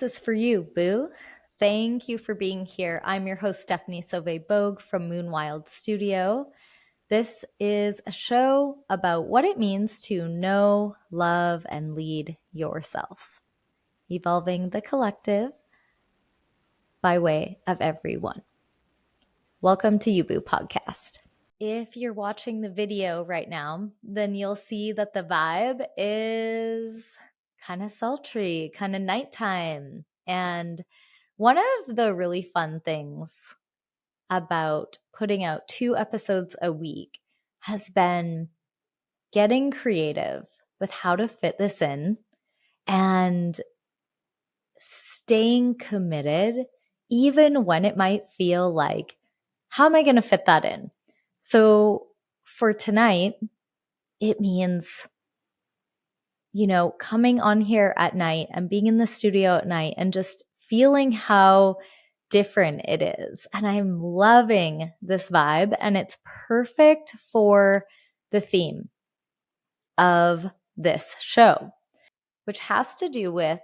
is for you, boo. Thank you for being here. I'm your host, Stephanie Sauvé-Bogue from Moonwild Studio. This is a show about what it means to know, love, and lead yourself, evolving the collective by way of everyone. Welcome to You Boo Podcast. If you're watching the video right now, then you'll see that the vibe is kind of sultry, kind of nighttime. And one of the really fun things about putting out 2 episodes a week has been getting creative with how to fit this in and staying committed, even when it might feel like, how am I going to fit that in? So for tonight, it means, coming on here at night and being in the studio at night and just feeling how different it is. And I'm loving this vibe, and it's perfect for the theme of this show, which has to do with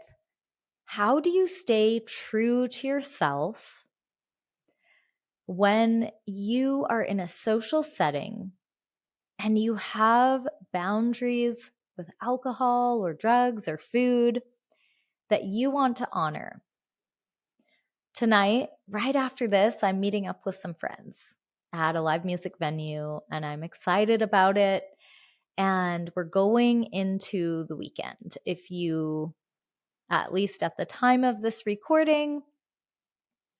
how do you stay true to yourself when you are in a social setting and you have boundaries with alcohol or drugs or food that you want to honor. Tonight, right after this, I'm meeting up with some friends at a live music venue, and I'm excited about it. And we're going into the weekend. If you, at least at the time of this recording,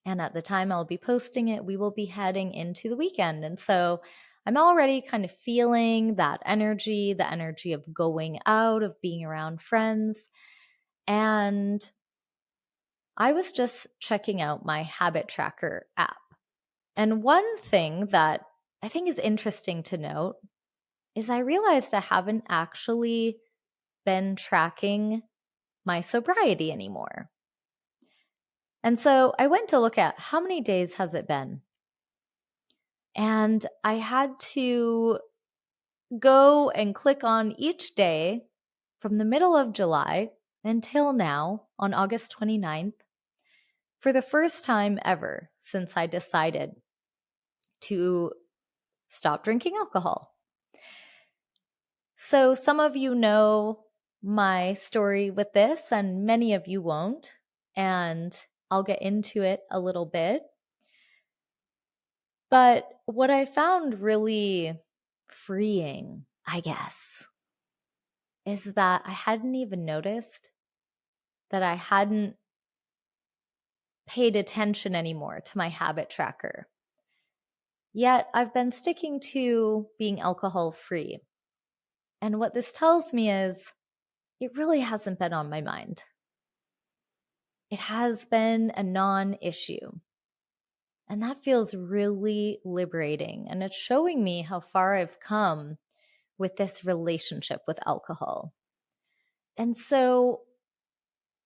and at the time I'll be posting it, we will be heading into the weekend. And so I'm already kind of feeling that energy, the energy of going out, of being around friends. And I was just checking out my habit tracker app. And one thing that I think is interesting to note is I realized I haven't actually been tracking my sobriety anymore. And so I went to look at how many days has it been. And I had to go and click on each day from the middle of July until now on August 29th for the first time ever since I decided to stop drinking alcohol. So some of you know my story with this, and many of you won't. And I'll get into it a little bit. But what I found really freeing, I guess, is that I hadn't even noticed that I hadn't paid attention anymore to my habit tracker. Yet I've been sticking to being alcohol free. And what this tells me is it really hasn't been on my mind. It has been a non-issue. And that feels really liberating. And it's showing me how far I've come with this relationship with alcohol. And so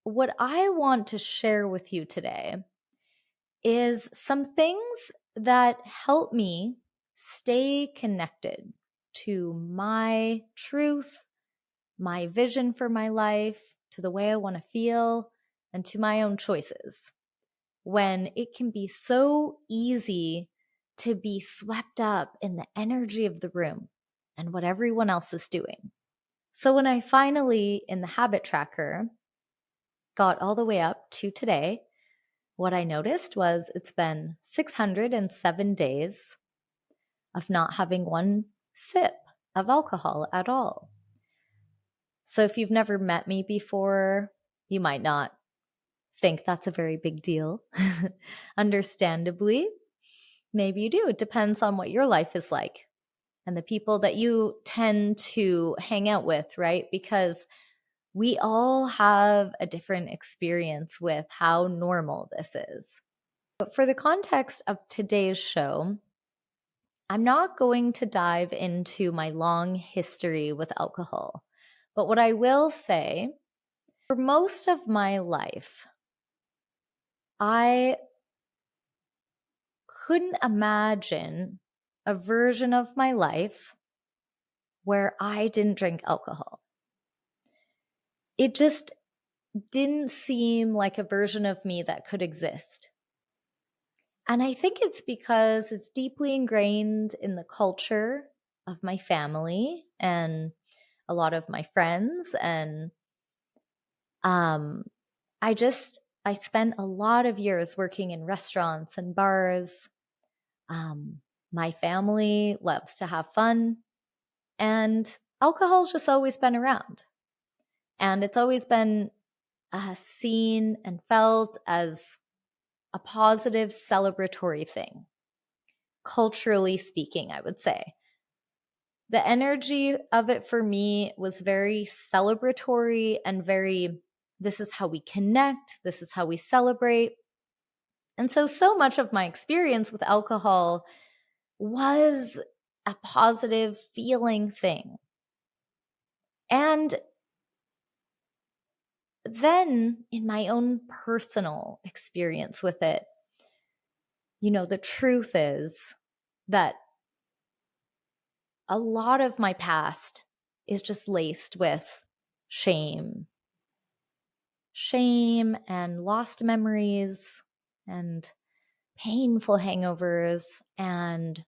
what I want to share with you today is some things that help me stay connected to my truth, my vision for my life, to the way I want to feel, and to my own choices, when it can be so easy to be swept up in the energy of the room and what everyone else is doing. So when I finally, in the habit tracker, got all the way up to today, what I noticed was it's been 607 days of not having one sip of alcohol at all. So if you've never met me before, you might not think that's a very big deal. Understandably, maybe you do. It depends on what your life is like and the people that you tend to hang out with, right? Because we all have a different experience with how normal this is. But for the context of today's show, I'm not going to dive into my long history with alcohol. But what I will say, for most of my life, I couldn't imagine a version of my life where I didn't drink alcohol. It just didn't seem like a version of me that could exist. And I think it's because it's deeply ingrained in the culture of my family and a lot of my friends. And um, I spent a lot of years working in restaurants and bars. My family loves to have fun, and alcohol's just always been around. And it's always been seen and felt as a positive celebratory thing, culturally speaking, I would say. The energy of it for me was very celebratory and very, this is how we connect, this is how we celebrate. And so much of my experience with alcohol was a positive feeling thing. And then in my own personal experience with it, the truth is that a lot of my past is just laced with shame. Shame and lost memories and painful hangovers and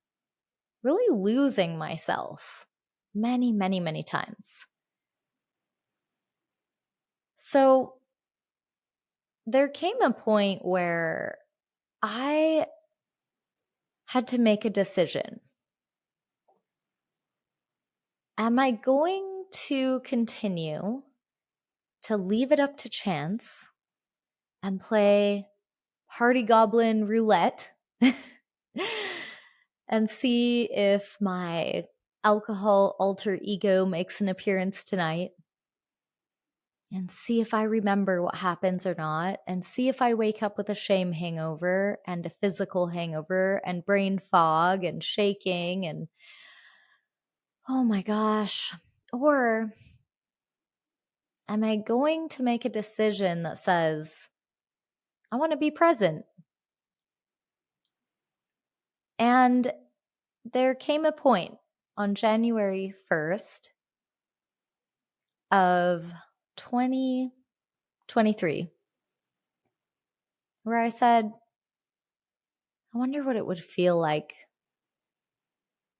really losing myself many, many, many times. So there came a point where I had to make a decision. Am I going to continue to leave it up to chance and play party goblin roulette and see if my alcohol alter ego makes an appearance tonight, and see if I remember what happens or not, and see if I wake up with a shame hangover and a physical hangover and brain fog and shaking and oh my gosh? Or am I going to make a decision that says, I want to be present? And there came a point on January 1st of 2023 where I said, I wonder what it would feel like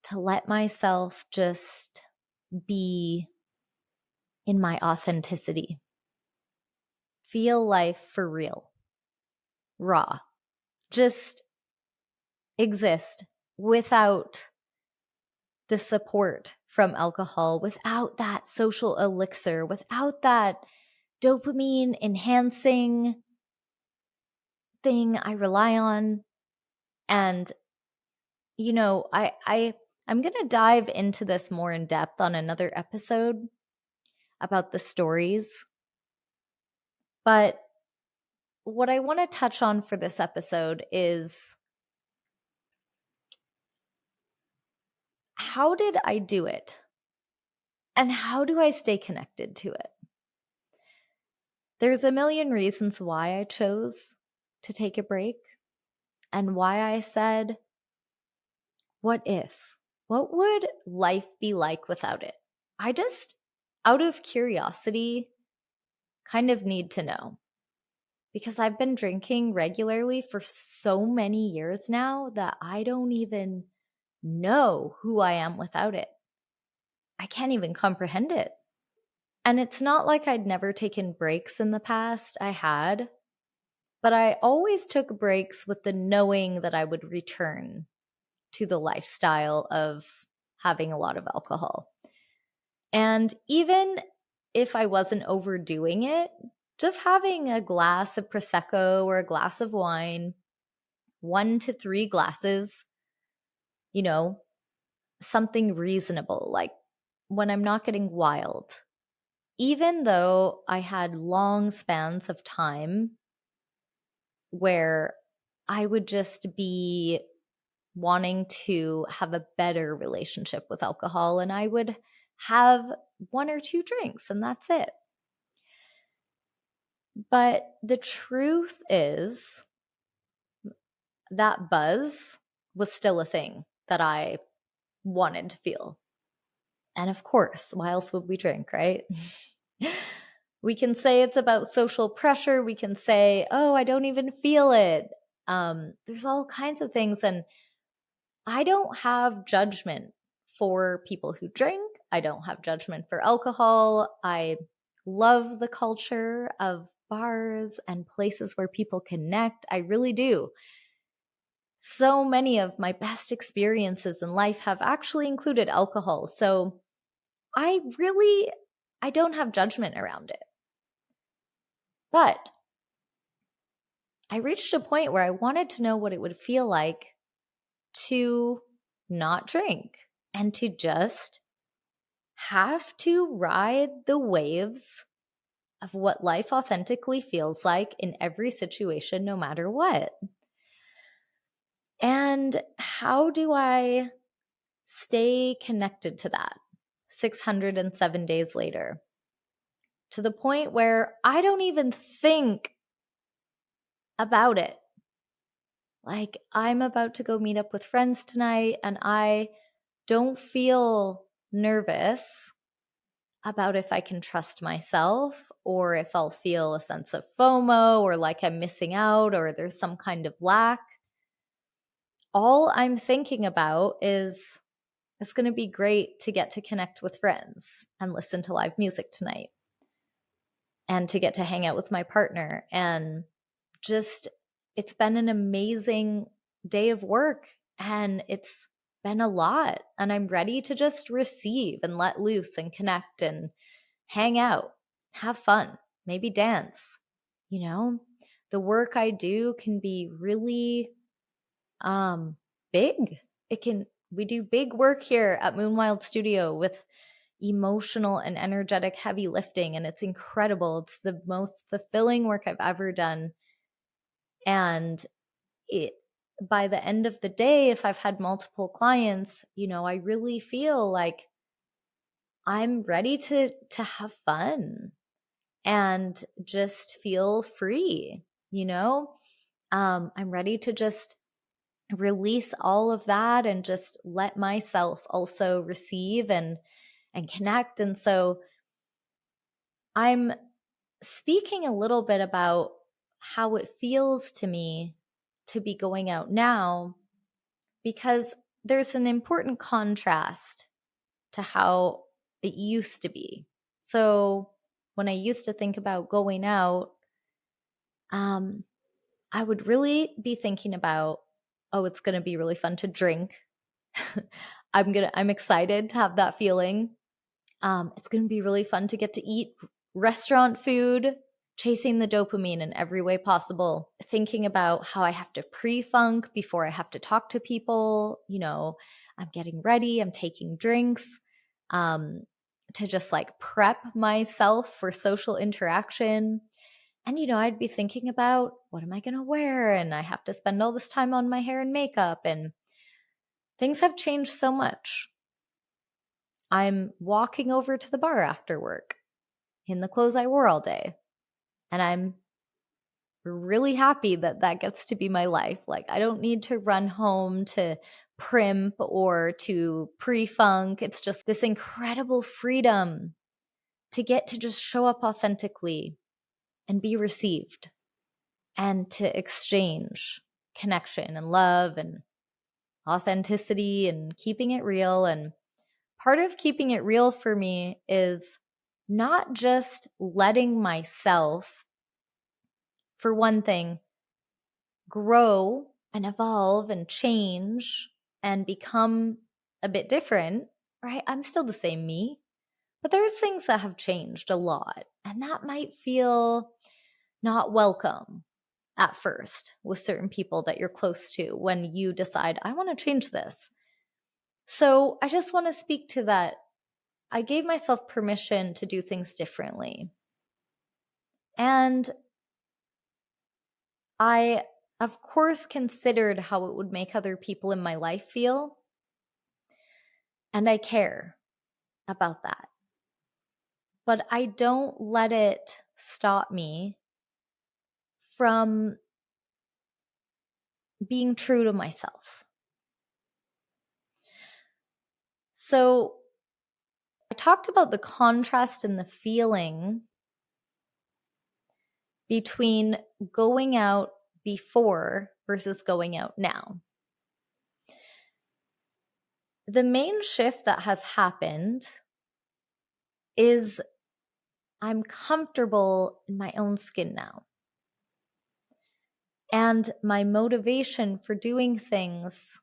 to let myself just be in my authenticity, feel life for real, raw, just exist without the support from alcohol, without that social elixir, without that dopamine enhancing thing I rely on. And I'm going to dive into this more in depth on another episode about the stories. But what I want to touch on for this episode is, how did I do it? And how do I stay connected to it? There's a million reasons why I chose to take a break and why I said, what if? What would life be like without it? I just, out of curiosity, kind of need to know. Because I've been drinking regularly for so many years now that I don't even know who I am without it. I can't even comprehend it. And it's not like I'd never taken breaks in the past. I had. But I always took breaks with the knowing that I would return to the lifestyle of having a lot of alcohol. And even if I wasn't overdoing it, just having a glass of Prosecco or a glass of wine, 1 to 3 glasses, something reasonable, like when I'm not getting wild. Even though I had long spans of time where I would just be wanting to have a better relationship with alcohol, and I would have 1 or 2 drinks and that's it. But the truth is that buzz was still a thing that I wanted to feel. And of course, why else would we drink, right? We can say it's about social pressure. We can say, oh, I don't even feel it. There's all kinds of things. And I don't have judgment for people who drink. I don't have judgment for alcohol. I love the culture of bars and places where people connect. I really do. So many of my best experiences in life have actually included alcohol. So I don't have judgment around it. But I reached a point where I wanted to know what it would feel like to not drink and to just have to ride the waves of what life authentically feels like in every situation, no matter what. And how do I stay connected to that 607 days later? To the point where I don't even think about it. Like, I'm about to go meet up with friends tonight, and I don't feel nervous about if I can trust myself or if I'll feel a sense of FOMO or like I'm missing out or there's some kind of lack. All I'm thinking about is it's going to be great to get to connect with friends and listen to live music tonight and to get to hang out with my partner. And just, it's been an amazing day of work and it's been a lot. And I'm ready to just receive and let loose and connect and hang out, have fun, maybe dance. You know, the work I do can be really big. We do big work here at Moonwild Studio with emotional and energetic heavy lifting, and it's incredible. It's the most fulfilling work I've ever done. And it, by the end of the day, if I've had multiple clients, I really feel like I'm ready to have fun and just feel free, I'm ready to just release all of that and just let myself also receive and connect. And so I'm speaking a little bit about how it feels to me to be going out now, because there's an important contrast to how it used to be. So when I used to think about going out, I would really be thinking about, oh, it's going to be really fun to drink. I'm excited to have that feeling. It's going to be really fun to get to eat restaurant food, chasing the dopamine in every way possible, thinking about how I have to pre-funk before I have to talk to people. I'm getting ready, I'm taking drinks, to just like prep myself for social interaction. And, I'd be thinking about what am I going to wear? And I have to spend all this time on my hair and makeup. And things have changed so much. I'm walking over to the bar after work in the clothes I wore all day. And I'm really happy that that gets to be my life. Like, I don't need to run home to primp or to pre-funk. It's just this incredible freedom to get to just show up authentically and be received and to exchange connection and love and authenticity and keeping it real. And part of keeping it real for me is not just letting myself, for one thing, grow and evolve and change and become a bit different, right? I'm still the same me, but there's things that have changed a lot. And that might feel not welcome at first with certain people that you're close to when you decide, I want to change this. So I just want to speak to that. I gave myself permission to do things differently. And I, of course, considered how it would make other people in my life feel. And I care about that. But I don't let it stop me from being true to myself. So I talked about the contrast and the feeling between going out before versus going out now. The main shift that has happened is I'm comfortable in my own skin now. And my motivation for doing things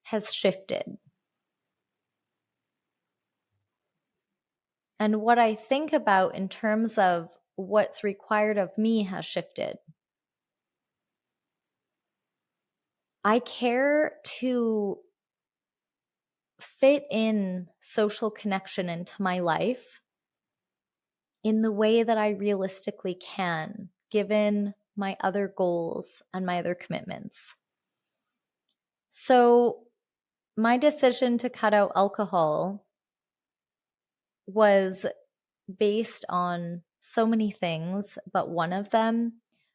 has shifted. And what I think about in terms of what's required of me has shifted. I care to fit in social connection into my life in the way that I realistically can, given my other goals and my other commitments. So, my decision to cut out alcohol was based on so many things, but one of them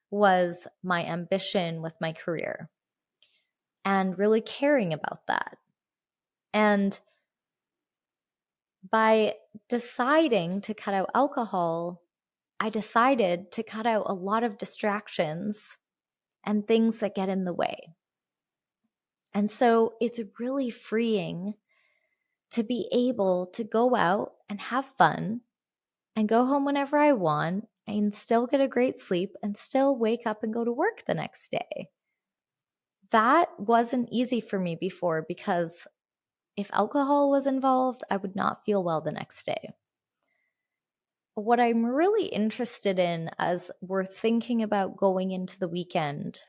was my ambition with my career and really caring about that. And by deciding to cut out alcohol, I decided to cut out a lot of distractions and things that get in the way. And so it's really freeing to be able to go out and have fun and go home whenever I want and still get a great sleep and still wake up and go to work the next day. That wasn't easy for me before because if alcohol was involved, I would not feel well the next day. What I'm really interested in as we're thinking about going into the weekend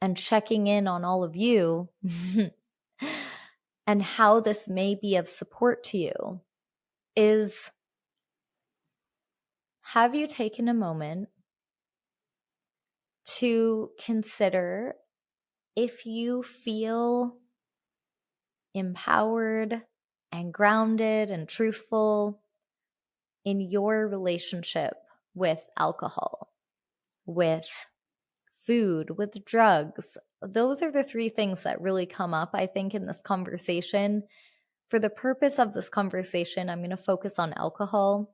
and checking in on all of you and how this may be of support to you is, have you taken a moment to consider if you feel empowered and grounded and truthful in your relationship with alcohol, with food, with drugs? Those are the three things that really come up, I think, in this conversation. For the purpose of this conversation, I'm going to focus on alcohol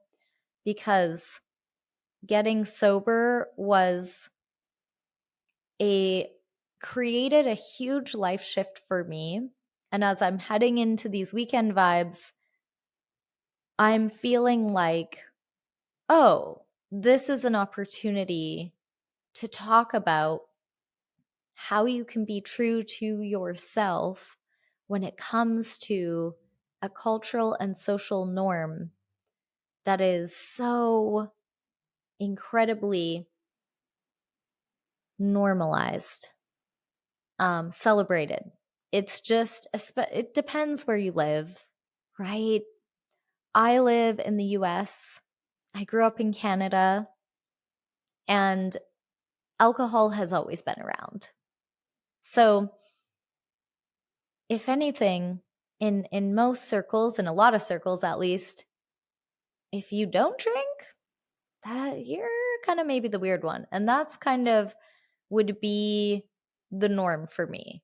because getting sober created a huge life shift for me. And as I'm heading into these weekend vibes, I'm feeling like, oh, this is an opportunity to talk about how you can be true to yourself when it comes to a cultural and social norm that is so incredibly normalized, celebrated. It's just, it depends where you live, right? I live in the US. I grew up in Canada, and alcohol has always been around. So, if anything, in most circles, in a lot of circles at least, if you don't drink, that you're kind of maybe the weird one. And that's kind of would be the norm for me.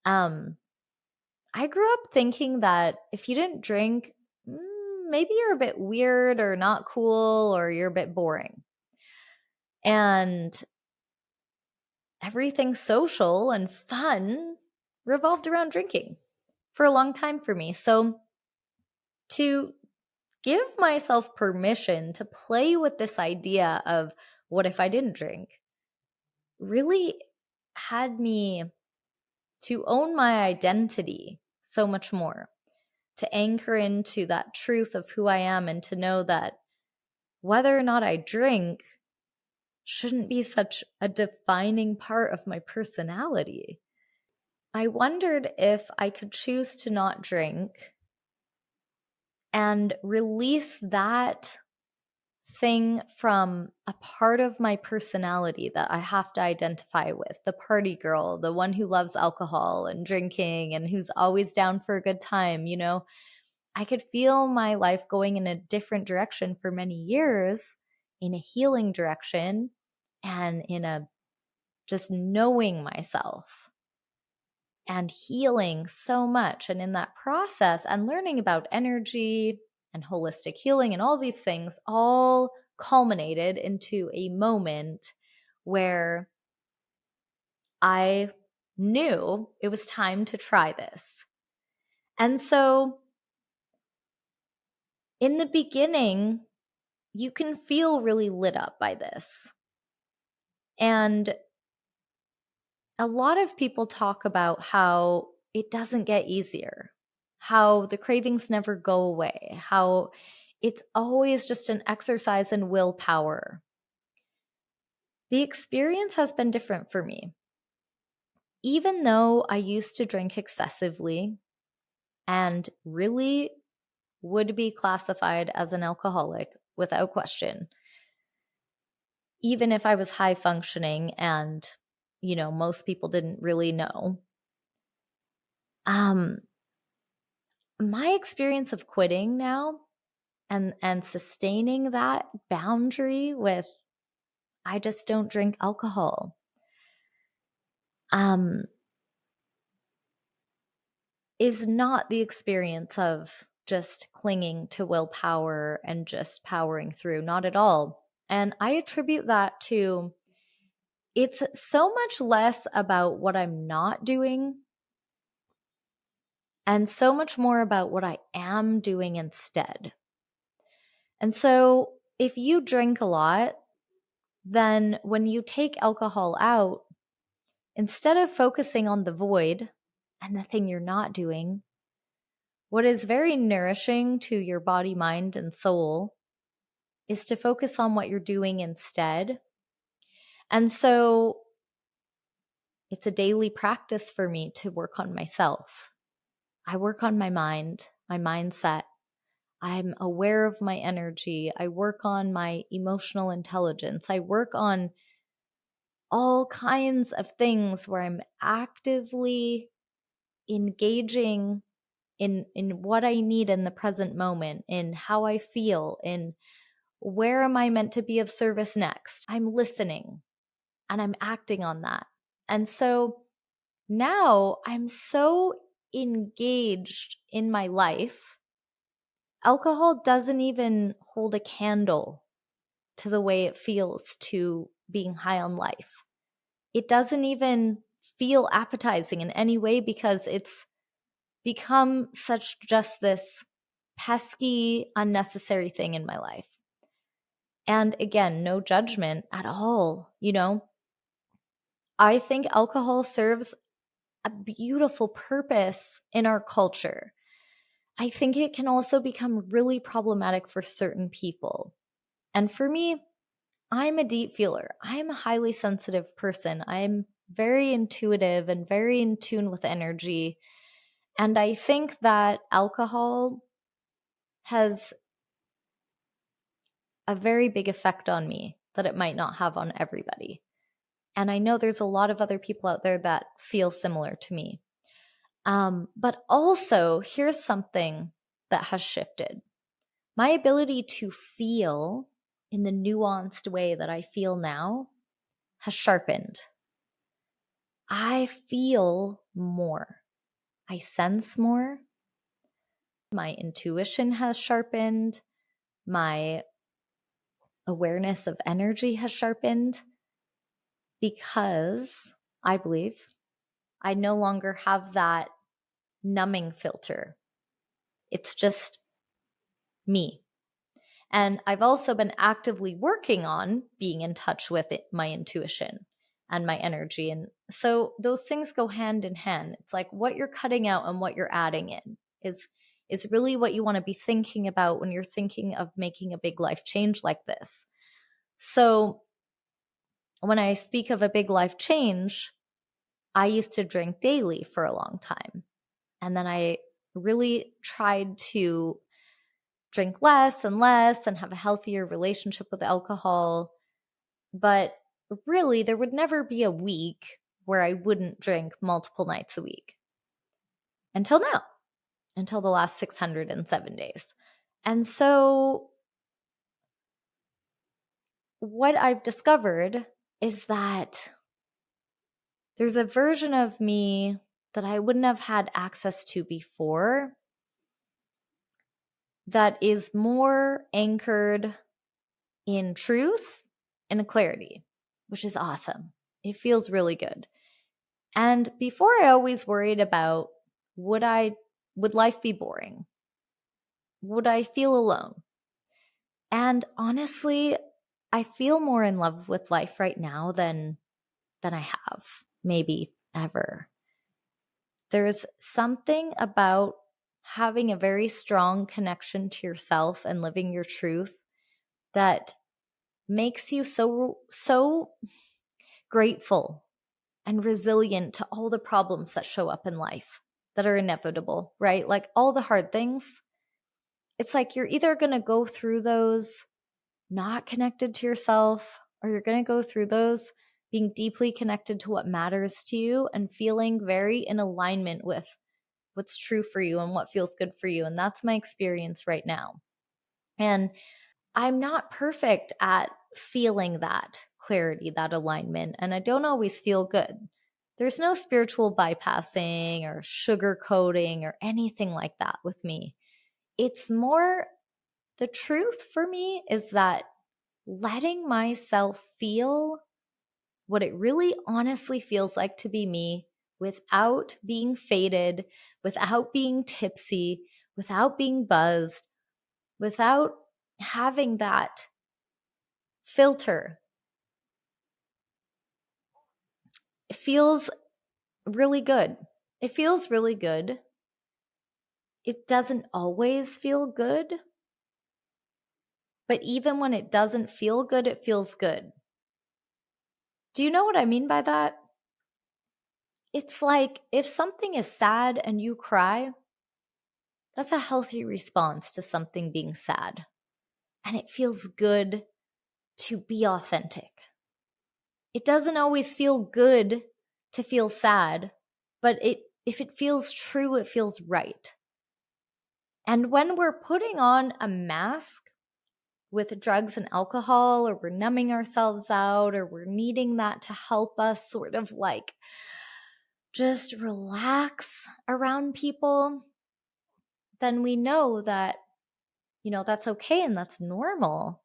I grew up thinking that if you didn't drink, maybe you're a bit weird or not cool or you're a bit boring. And everything social and fun revolved around drinking for a long time for me. So to give myself permission to play with this idea of what if I didn't drink really had me to own my identity so much more, to anchor into that truth of who I am and to know that whether or not I drink shouldn't be such a defining part of my personality. I wondered if I could choose to not drink and release that thing from a part of my personality that I have to identify with, the party girl, the one who loves alcohol and drinking and who's always down for a good time. You know, I could feel my life going in a different direction for many years, in a healing direction and in a just knowing myself and healing so much. And in that process and learning about energy and holistic healing and all these things, all culminated into a moment where I knew it was time to try this. And so in the beginning, you can feel really lit up by this. And a lot of people talk about how it doesn't get easier, how the cravings never go away, how it's always just an exercise in willpower. The experience has been different for me. Even though I used to drink excessively and really would be classified as an alcoholic without question, even if I was high functioning and, most people didn't really know. My experience of quitting now and sustaining that boundary with I just don't drink alcohol is not the experience of just clinging to willpower and just powering through, not at all. And I attribute that to it's so much less about what I'm not doing and so much more about what I am doing instead. And so if you drink a lot, then when you take alcohol out, instead of focusing on the void and the thing you're not doing, what is very nourishing to your body, mind, and soul is to focus on what you're doing instead. And so it's a daily practice for me to work on myself. I work on my mind, my mindset. I'm aware of my energy. I work on my emotional intelligence. I work on all kinds of things where I'm actively engaging in what I need in the present moment, in how I feel, in where am I meant to be of service next. I'm listening and I'm acting on that. And so now I'm so engaged in my life. Alcohol doesn't even hold a candle to the way it feels to being high on life. It doesn't even feel appetizing in any way because it's become such just this pesky, unnecessary thing in my life. And again, no judgment at all. I think alcohol serves a beautiful purpose in our culture. I think it can also become really problematic for certain people. And for me, I'm a deep feeler. I'm a highly sensitive person. I'm very intuitive and very in tune with energy. And I think that alcohol has a very big effect on me that it might not have on everybody. And I know there's a lot of other people out there that feel similar to me. But also, here's something that has shifted. My ability to feel in the nuanced way that I feel now has sharpened. I feel more. I sense more. My intuition has sharpened. My awareness of energy has sharpened because I believe I no longer have that numbing filter. It's just me. And I've also been actively working on being in touch with my intuition and my energy. And so those things go hand in hand. It's like what you're cutting out and what you're adding in is really what you want to be thinking about when you're thinking of making a big life change like this. So when I speak of a big life change, I used to drink daily for a long time. And then I really tried to drink less and have a healthier relationship with alcohol. But really, there would never be a week where I wouldn't drink multiple nights a week. Until now, until the last 607 days. And so what I've discovered is that there's a version of me that I wouldn't have had access to before that is more anchored in truth and clarity, which is awesome. It feels really good. And before, I always worried about, would life be boring? Would I feel alone? And honestly, I feel more in love with life right now than I have maybe ever. There's something about having a very strong connection to yourself and living your truth that makes you so grateful and resilient to all the problems that show up in life that are inevitable, right? Like all the hard things. It's like you're either going to go through those not connected to yourself, or you're going to go through those being deeply connected to what matters to you and feeling very in alignment with what's true for you and what feels good for you. And that's my experience right now. And I'm not perfect at feeling that clarity, that alignment, and I don't always feel good. There's no spiritual bypassing or sugarcoating or anything like that with me. It's more, the truth for me is that letting myself feel what it really honestly feels like to be me without being faded, without being tipsy, without being buzzed, without having that filter. It feels really good. It feels really good. It doesn't always feel good, but even when it doesn't feel good, it feels good. Do you know what I mean by that? It's like if something is sad and you cry, that's a healthy response to something being sad. And it feels good to be authentic. It doesn't always feel good to feel sad, but if it feels true, it feels right. And when we're putting on a mask with drugs and alcohol, or we're numbing ourselves out, or we're needing that to help us sort of like just relax around people, then we know that, that's okay and that's normal.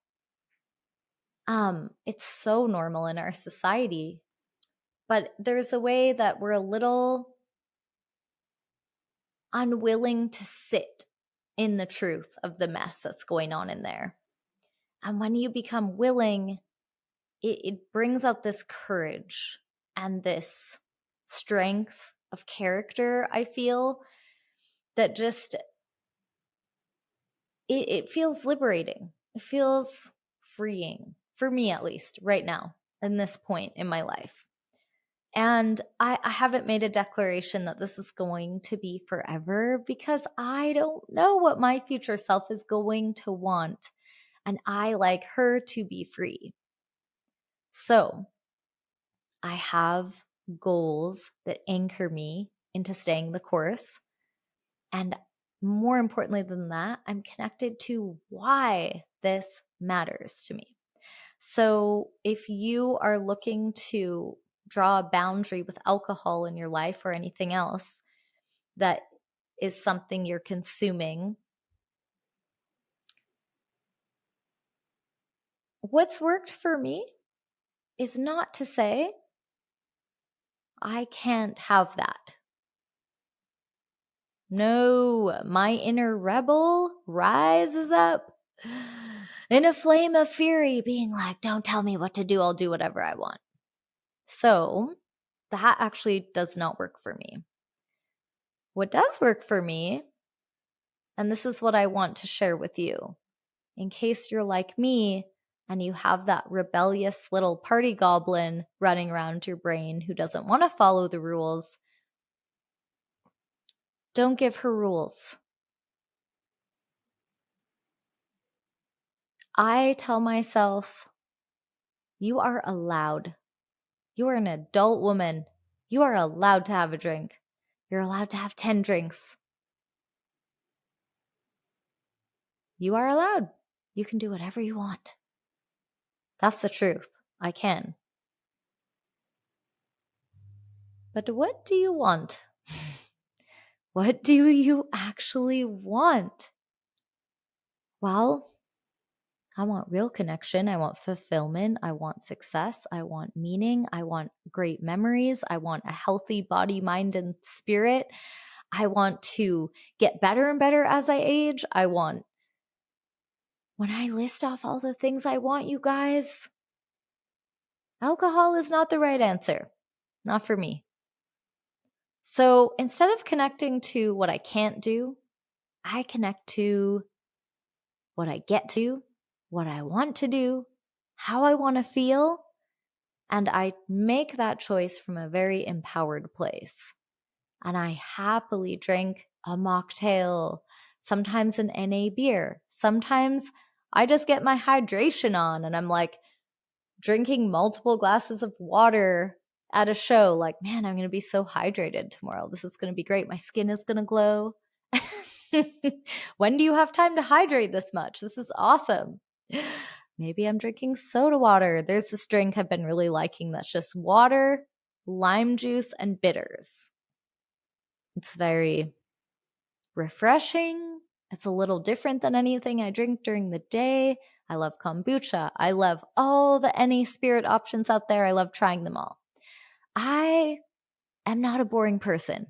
It's so normal in our society, but there's a way that we're a little unwilling to sit in the truth of the mess that's going on in there. And when you become willing, it brings out this courage and this strength of character, I feel, that just, it feels liberating. It feels freeing, for me at least, right now, in this point in my life. And I haven't made a declaration that this is going to be forever, because I don't know what my future self is going to want. And I like her to be free. So I have goals that anchor me into staying the course. And more importantly than that, I'm connected to why this matters to me. So if you are looking to draw a boundary with alcohol in your life or anything else that is something you're consuming, what's worked for me is not to say, I can't have that. No, my inner rebel rises up in a flame of fury, being like, don't tell me what to do. I'll do whatever I want. So that actually does not work for me. What does work for me, and this is what I want to share with you, in case you're like me and you have that rebellious little party goblin running around your brain who doesn't want to follow the rules, don't give her rules. I tell myself, you are allowed. You are an adult woman. You are allowed to have a drink. You're allowed to have 10 drinks. You are allowed. You can do whatever you want. That's the truth. I can. But what do you want? What do you actually want? Well, I want real connection. I want fulfillment. I want success. I want meaning. I want great memories. I want a healthy body, mind, and spirit. I want to get better and better as I age. When I list off all the things I want, you guys, alcohol is not the right answer. Not for me. So instead of connecting to what I can't do, I connect to what I get to, what I want to do, how I want to feel, and I make that choice from a very empowered place. And I happily drink a mocktail, sometimes an NA beer. Sometimes I just get my hydration on and I'm like drinking multiple glasses of water at a show. Like, man, I'm going to be so hydrated tomorrow. This is going to be great. My skin is going to glow. When do you have time to hydrate this much? This is awesome. Maybe I'm drinking soda water. There's this drink I've been really liking that's just water, lime juice, and bitters. It's very refreshing. It's a little different than anything I drink during the day. I love kombucha. I love all the any spirit options out there. I love trying them all. I am not a boring person.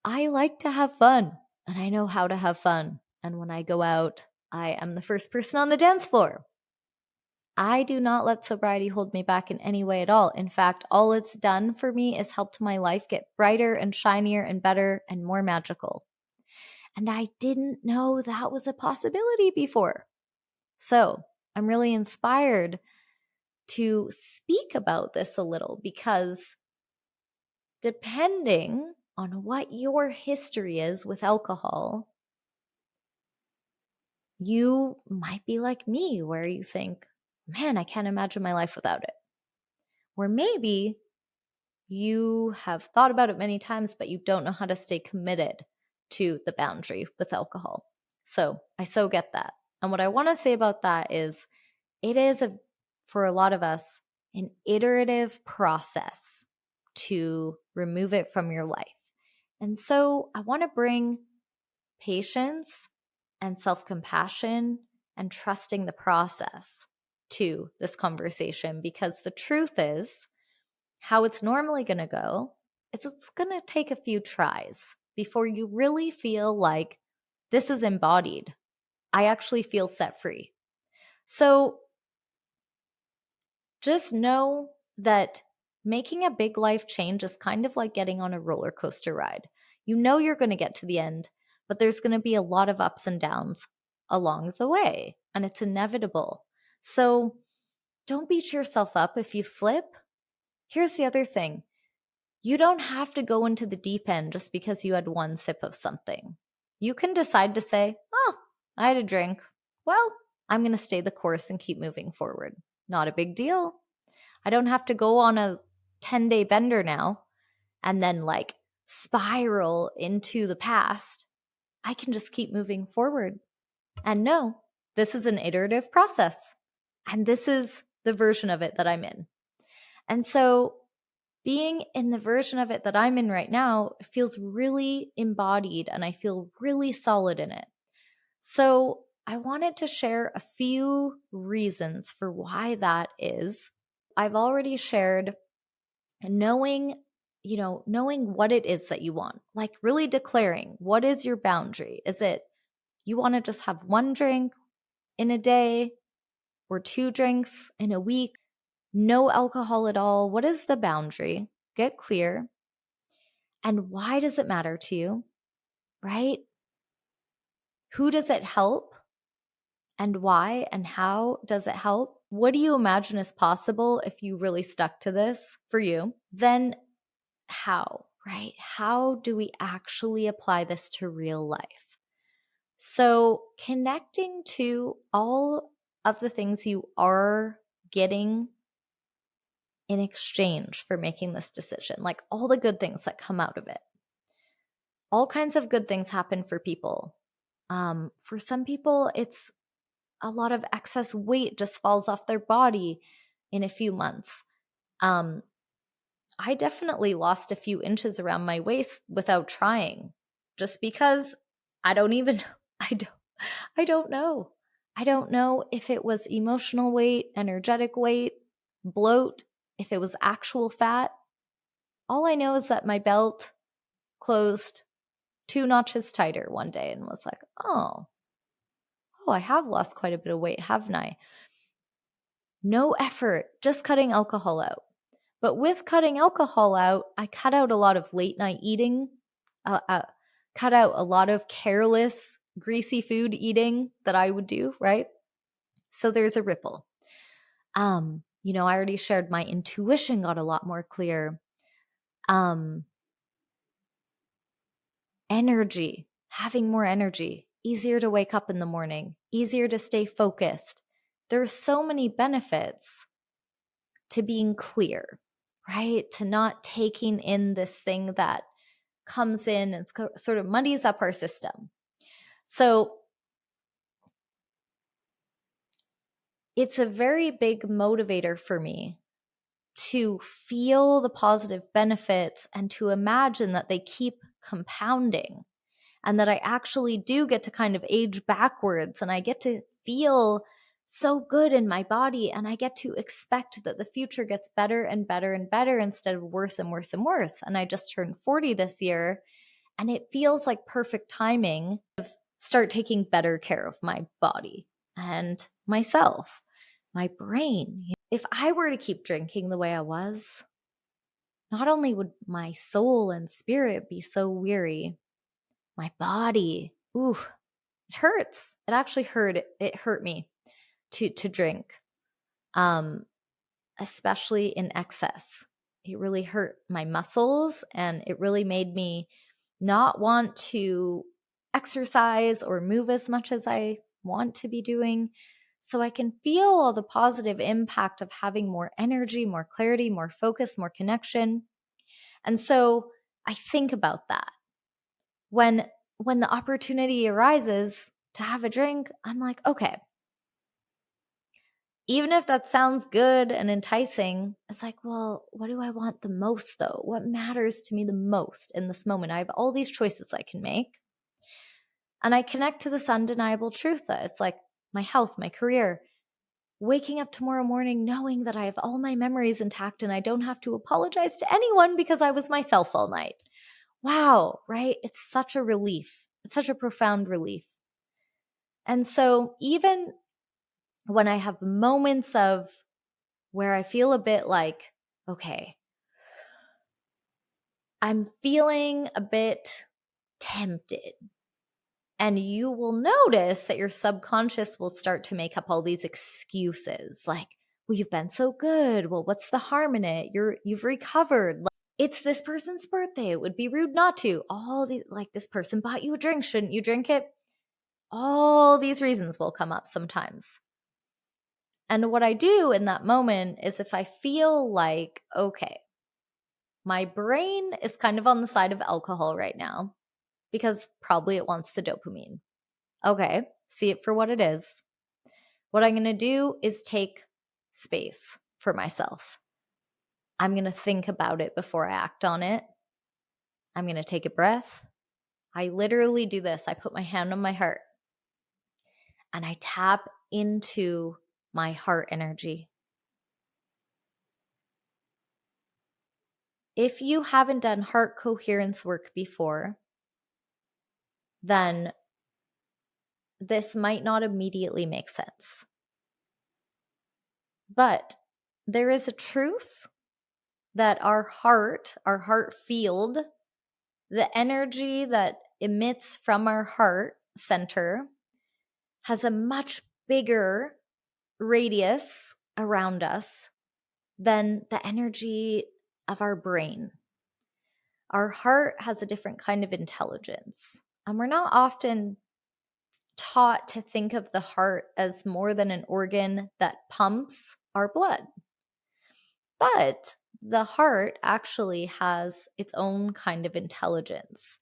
I like to have fun, and I know how to have fun. And when I go out, I am the first person on the dance floor. I do not let sobriety hold me back in any way at all. In fact, all it's done for me is helped my life get brighter and shinier and better and more magical. And I didn't know that was a possibility before. So I'm really inspired to speak about this a little because depending on what your history is with alcohol, you might be like me where you think, man, I can't imagine my life without it. Or maybe you have thought about it many times, but you don't know how to stay committed to the boundary with alcohol. So I so get that. And what I want to say about that is it is, for a lot of us, an iterative process to remove it from your life. And so I want to bring patience and self-compassion and trusting the process to this conversation, because the truth is, how it's normally going to go is it's going to take a few tries before you really feel like this is embodied. I actually feel set free. So just know that making a big life change is kind of like getting on a roller coaster ride. You know you're going to get to the end, but there's going to be a lot of ups and downs along the way, and it's inevitable. So don't beat yourself up if you slip. Here's the other thing. You don't have to go into the deep end just because you had one sip of something. You can decide to say, oh, I had a drink. Well, I'm going to stay the course and keep moving forward. Not a big deal. I don't have to go on a 10-day bender now and then like spiral into the past. I can just keep moving forward. And no, this is an iterative process. And this is the version of it that I'm in. And so being in the version of it that I'm in right now feels really embodied and I feel really solid in it. So I wanted to share a few reasons for why that is. I've already shared knowing what it is that you want, like really declaring what is your boundary. Is it you want to just have one drink in a day or two drinks in a week? No alcohol at all. What is the boundary? Get clear. And why does it matter to you, right? Who does it help? And why and how does it help? What do you imagine is possible if you really stuck to this for you? Then how, right? How do we actually apply this to real life? So connecting to all of the things you are getting in exchange for making this decision, like all the good things that come out of it. All kinds of good things happen for people. For some people, it's a lot of excess weight just falls off their body in a few months. I definitely lost a few inches around my waist without trying, just because I don't I don't know. I don't know if it was emotional weight, energetic weight, bloat, if it was actual fat. All I know is that my belt closed 2 notches tighter one day and was like, I have lost quite a bit of weight, haven't I? No effort, just cutting alcohol out. But with cutting alcohol out, I cut out a lot of late night eating, cut out a lot of careless, greasy food eating that I would do, right? So there's a ripple. I already shared my intuition got a lot more clear. Energy, having more energy, easier to wake up in the morning, easier to stay focused. There's so many benefits to being clear, right? To not taking in this thing that comes in and sort of muddies up our system. So it's a very big motivator for me to feel the positive benefits and to imagine that they keep compounding and that I actually do get to kind of age backwards and I get to feel so good in my body and I get to expect that the future gets better and better and better instead of worse and worse and worse. And I just turned 40 this year and it feels like perfect timing to start taking better care of my body and myself, my brain. If I were to keep drinking the way I was, not only would my soul and spirit be so weary, my body, it hurts. It actually hurt. It hurt me to drink, especially in excess. It really hurt my muscles and it really made me not want to exercise or move as much as I want to be doing. So I can feel all the positive impact of having more energy, more clarity, more focus, more connection. And so I think about that. When the opportunity arises to have a drink, I'm like, okay, even if that sounds good and enticing, it's like, well, what do I want the most though? What matters to me the most in this moment? I have all these choices I can make. And I connect to this undeniable truth that it's like my health, my career, waking up tomorrow morning knowing that I have all my memories intact and I don't have to apologize to anyone because I was myself all night. Wow, right? It's such a relief. It's such a profound relief. And so even when I have moments of where I feel a bit like, okay, I'm feeling a bit tempted. And you will notice that your subconscious will start to make up all these excuses like, well, you've been so good. Well, what's the harm in it? You've recovered. It's this person's birthday. It would be rude not to. All these, like, this person bought you a drink. Shouldn't you drink it? All these reasons will come up sometimes. And what I do in that moment is if I feel like, okay, my brain is kind of on the side of alcohol right now because probably it wants the dopamine. Okay, see it for what it is. What I'm going to do is take space for myself. I'm going to think about it before I act on it. I'm going to take a breath. I literally do this. I put my hand on my heart and I tap into my heart energy. If you haven't done heart coherence work before, then this might not immediately make sense. But there is a truth that our heart field, the energy that emits from our heart center has a much bigger radius around us than the energy of our brain. Our heart has a different kind of intelligence, and we're not often taught to think of the heart as more than an organ that pumps our blood. But the heart actually has its own kind of intelligence.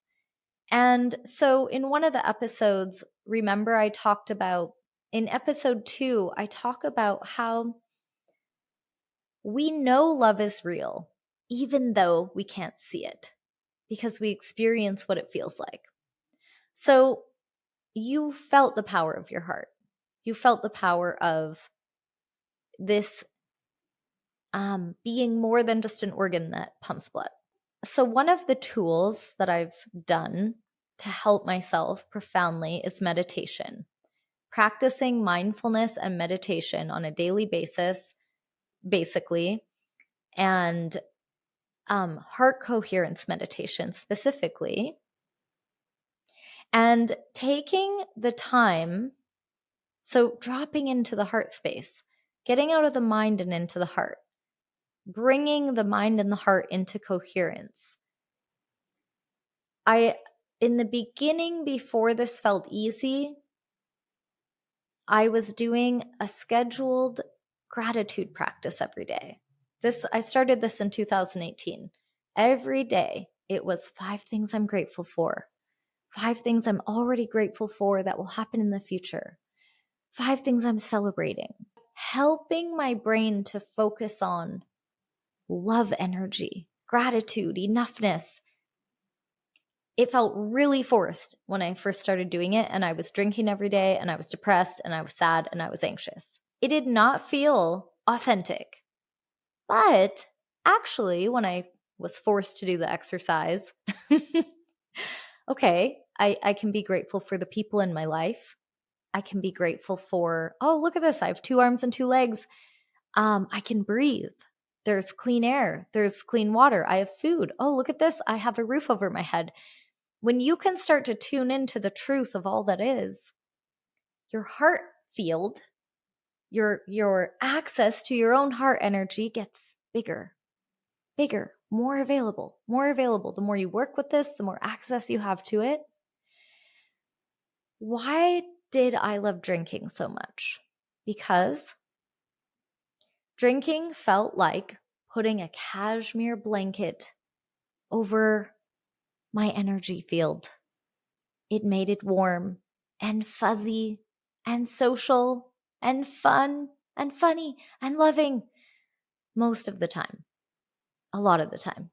And so in one of the episodes, remember I talked about, in episode 2, I talk about how we know love is real, even though we can't see it, because we experience what it feels like. So you felt the power of your heart. You felt the power of this being more than just an organ that pumps blood. So, one of the tools that I've done to help myself profoundly is meditation. Practicing mindfulness and meditation on a daily basis, basically, and heart coherence meditation specifically, and taking the time, so dropping into the heart space, getting out of the mind and into the heart, bringing the mind and the heart into coherence. In the beginning, before this felt easy, I was doing a scheduled gratitude practice every day. I started this in 2018. Every day, it was 5 things I'm grateful for, 5 things I'm already grateful for that will happen in the future, 5 things I'm celebrating, helping my brain to focus on love energy, gratitude, enoughness. It felt really forced when I first started doing it, and I was drinking every day, and I was depressed, and I was sad, and I was anxious. It did not feel authentic. But actually, when I was forced to do the exercise, okay, I can be grateful for the people in my life. I can be grateful for, oh, look at this. I have 2 arms and 2 legs. I can breathe. There's clean air. There's clean water. I have food. Oh, look at this. I have a roof over my head. When you can start to tune into the truth of all that is, your heart field, your access to your own heart energy gets bigger, more available. The more you work with this, the more access you have to it. Why did I love drinking so much? Because drinking felt like putting a cashmere blanket over my energy field. It made it warm and fuzzy and social and fun and funny and loving most of the time, a lot of the time.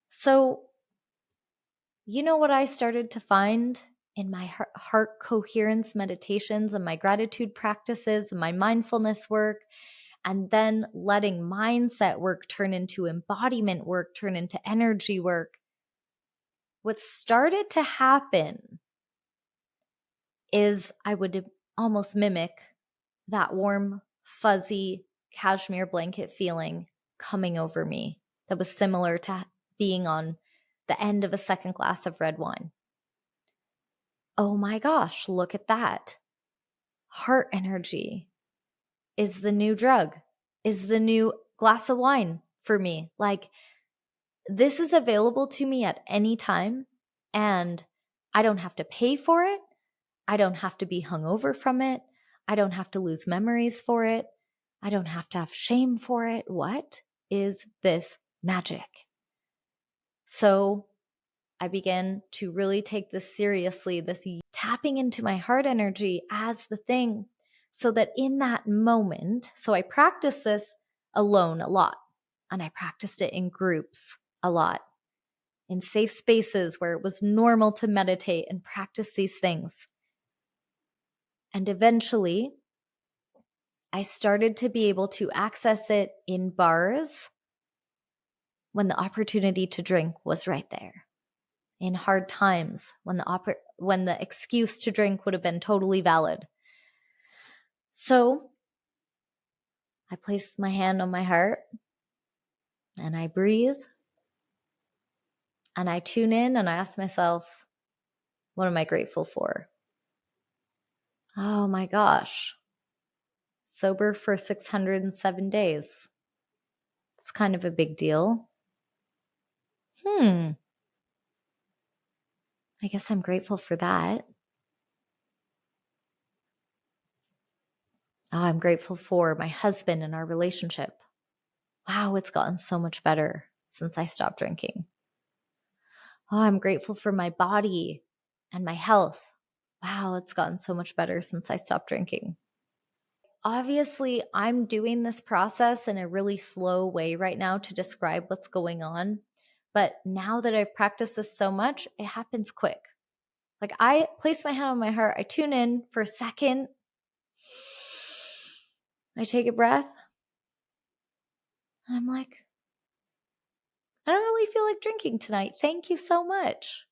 So, you know what I started to find in my heart coherence meditations and my gratitude practices and my mindfulness work, and then letting mindset work turn into embodiment work, turn into energy work? What started to happen is I would almost mimic that warm, fuzzy cashmere blanket feeling coming over me that was similar to being on the end of a second glass of red wine. Oh my gosh, look at that. Heart energy is the new drug, is the new glass of wine for me. Like, this is available to me at any time, and I don't have to pay for it. I don't have to be hungover from it. I don't have to lose memories for it. I don't have to have shame for it. What is this magic? So I began to really take this seriously, this tapping into my heart energy as the thing, so that in that moment, so I practiced this alone a lot, and I practiced it in groups a lot, in safe spaces where it was normal to meditate and practice these things. And eventually, I started to be able to access it in bars when the opportunity to drink was right there. In hard times, when the excuse to drink would have been totally valid. So I placed my hand on my heart, and I breathe, and I tune in, and I ask myself, what am I grateful for? Oh my gosh. Sober for 607 days. It's kind of a big deal. I guess I'm grateful for that. Oh, I'm grateful for my husband and our relationship. Wow, it's gotten so much better since I stopped drinking. Oh, I'm grateful for my body and my health. Wow, it's gotten so much better since I stopped drinking. Obviously, I'm doing this process in a really slow way right now to describe what's going on. But now that I've practiced this so much, it happens quick. Like I place my hand on my heart, I tune in for a second, I take a breath, and I'm like, I don't really feel like drinking tonight. Thank you so much.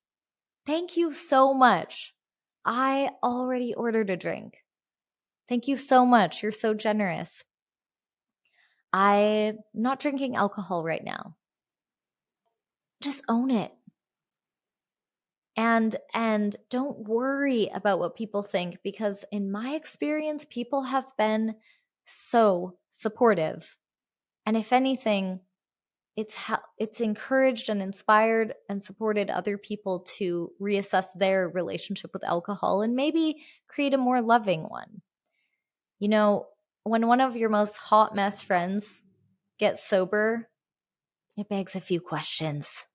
Thank you so much. I already ordered a drink. Thank you so much. You're so generous. I'm not drinking alcohol right now. Just own it. And don't worry about what people think, because in my experience, people have been so supportive. And if anything, it's encouraged and inspired and supported other people to reassess their relationship with alcohol and maybe create a more loving one. You know, when one of your most hot mess friends gets sober, it begs a few questions.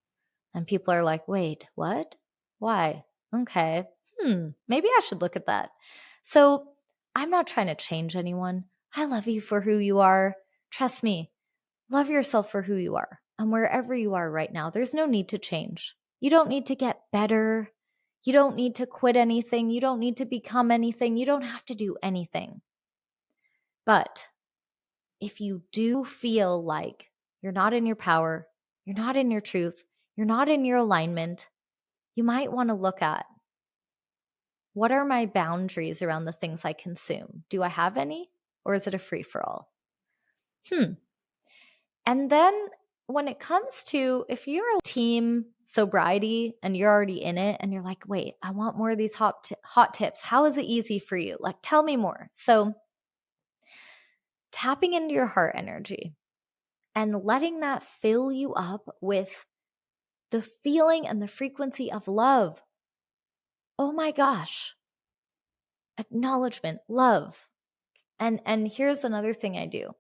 And people are like, wait, what? Why? Okay. Maybe I should look at that. So I'm not trying to change anyone. I love you for who you are. Trust me, love yourself for who you are. And wherever you are right now, there's no need to change. You don't need to get better. You don't need to quit anything. You don't need to become anything. You don't have to do anything. But if you do feel like you're not in your power, you're not in your truth, you're not in your alignment, you might want to look at, what are my boundaries around the things I consume? Do I have any? Or is it a free-for-all? And then when it comes to, if you're a team sobriety and you're already in it and you're like, wait, I want more of these hot tips. How is it easy for you? Like, tell me more. So tapping into your heart energy and letting that fill you up with the feeling and the frequency of love. Oh my gosh. Acknowledgement, love. And here's another thing I do.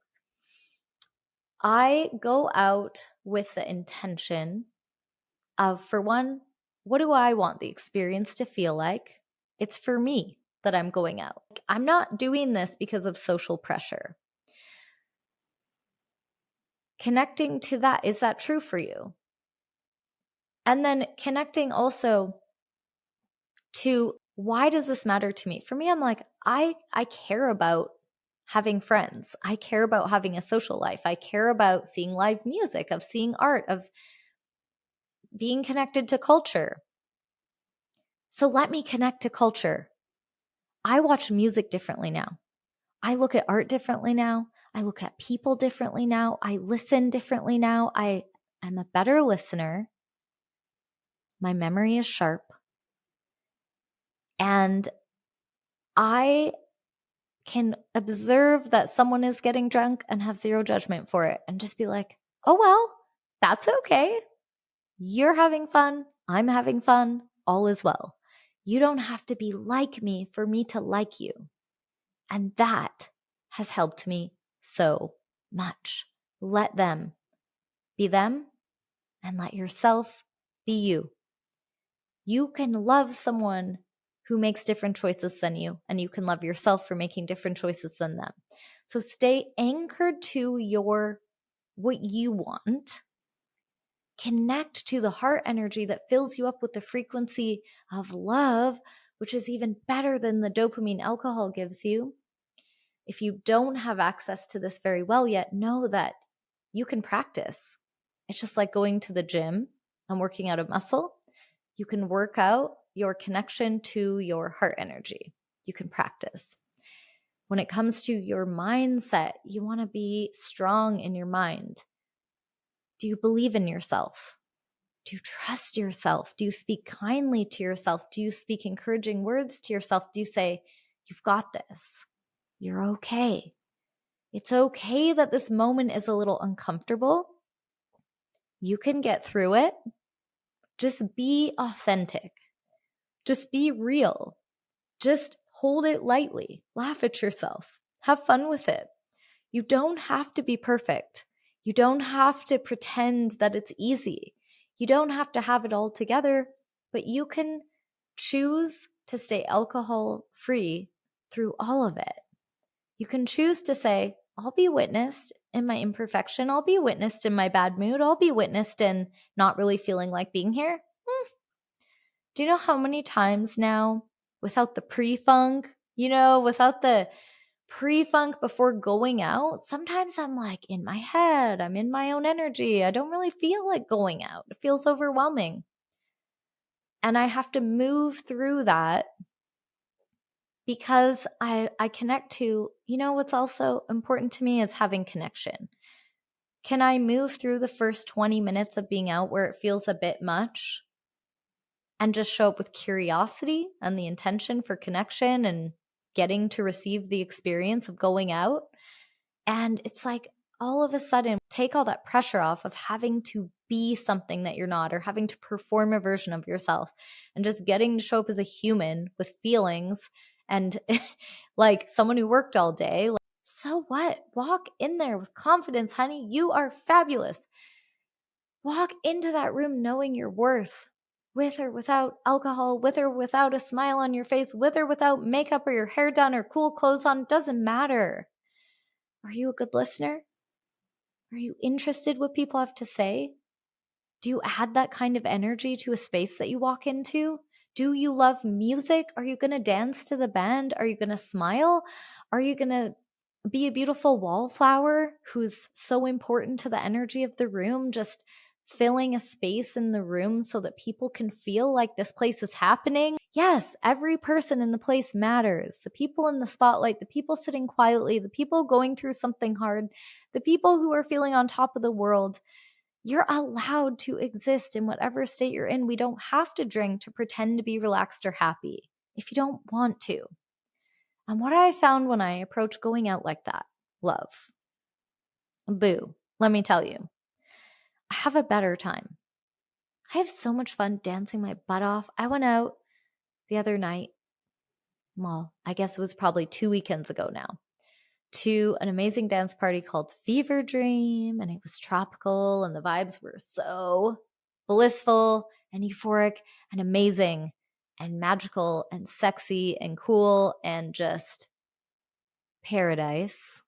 I go out with the intention of, for one, what do I want the experience to feel like? It's for me that I'm going out. I'm not doing this because of social pressure. Connecting to that, is that true for you? And then connecting also to, why does this matter to me? For me, I'm like, I care about having friends. I care about having a social life. I care about seeing live music, of seeing art, of being connected to culture. So let me connect to culture. I watch music differently now. I look at art differently now. I look at people differently now. I listen differently now. I am a better listener. My memory is sharp. And I can observe that someone is getting drunk and have zero judgment for it and just be like, oh, well, that's okay. You're having fun. I'm having fun. All is well. You don't have to be like me for me to like you. And that has helped me so much. Let them be them and let yourself be you. You can love someone who makes different choices than you, and you can love yourself for making different choices than them. So stay anchored to what you want. Connect to the heart energy that fills you up with the frequency of love, which is even better than the dopamine alcohol gives you. If you don't have access to this very well yet, know that you can practice. It's just like going to the gym and working out a muscle. You can work out your connection to your heart energy. You can practice. When it comes to your mindset, you want to be strong in your mind. Do you believe in yourself? Do you trust yourself? Do you speak kindly to yourself? Do you speak encouraging words to yourself? Do you say, you've got this? You're okay. It's okay that this moment is a little uncomfortable. You can get through it. Just be authentic. Just be real. Just hold it lightly. Laugh at yourself. Have fun with it. You don't have to be perfect. You don't have to pretend that it's easy. You don't have to have it all together, but you can choose to stay alcohol free through all of it. You can choose to say, I'll be witnessed in my imperfection. I'll be witnessed in my bad mood. I'll be witnessed in not really feeling like being here. Do you know how many times now, without the pre-funk, without the pre-funk before going out, sometimes I'm like in my head, I'm in my own energy. I don't really feel like going out. It feels overwhelming. And I have to move through that because I connect to, what's also important to me is having connection. Can I move through the first 20 minutes of being out where it feels a bit much and just show up with curiosity and the intention for connection and getting to receive the experience of going out? And it's like all of a sudden, take all that pressure off of having to be something that you're not or having to perform a version of yourself and just getting to show up as a human with feelings and like someone who worked all day. Like, so what? Walk in there with confidence, honey. You are fabulous. Walk into that room knowing your worth, with or without alcohol, with or without a smile on your face, with or without makeup or your hair done or cool clothes on. Doesn't matter. Are you a good listener? Are you interested what people have to say? Do you add that kind of energy to a space that you walk into? Do you love music? Are you going to dance to the band? Are you going to smile? Are you going to be a beautiful wallflower who's so important to the energy of the room, just filling a space in the room so that people can feel like this place is happening? Yes, every person in the place matters. The people in the spotlight, the people sitting quietly, the people going through something hard, the people who are feeling on top of the world. You're allowed to exist in whatever state you're in. We don't have to drink to pretend to be relaxed or happy if you don't want to. And what I found when I approach going out like that, love, boo, let me tell you, I have a better time. I have so much fun dancing my butt off. I went out the other night, well, I guess it was probably 2 weekends ago now, to an amazing dance party called Fever Dream, and it was tropical, and the vibes were so blissful and euphoric and amazing and magical and sexy and cool and just paradise.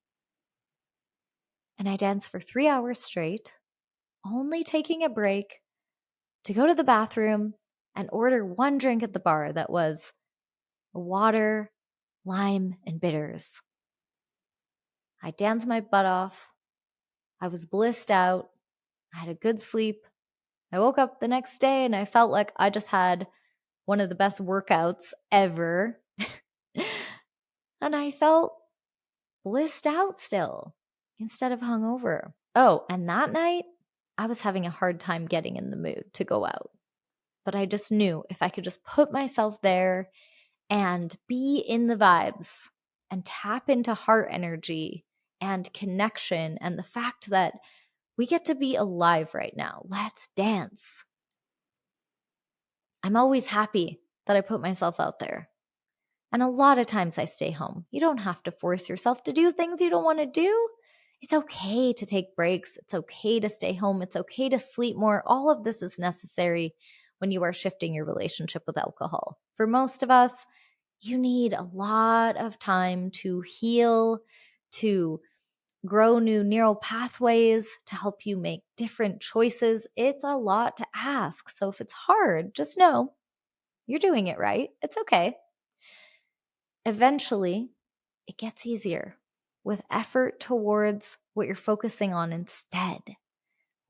And I danced for 3 hours straight, only taking a break to go to the bathroom and order one drink at the bar that was water, lime, and bitters. I danced my butt off. I was blissed out. I had a good sleep. I woke up the next day and I felt like I just had one of the best workouts ever. And I felt blissed out still instead of hungover. Oh, and that night, I was having a hard time getting in the mood to go out. But I just knew if I could just put myself there and be in the vibes and tap into heart energy and connection and the fact that we get to be alive right now. Let's dance. I'm always happy that I put myself out there. And a lot of times I stay home. You don't have to force yourself to do things you don't want to do. It's okay to take breaks. It's okay to stay home. It's okay to sleep more. All of this is necessary when you are shifting your relationship with alcohol. For most of us, you need a lot of time to heal, to grow new neural pathways, to help you make different choices. It's a lot to ask. So if it's hard, just know you're doing it right. It's okay. Eventually, it gets easier with effort towards what you're focusing on instead.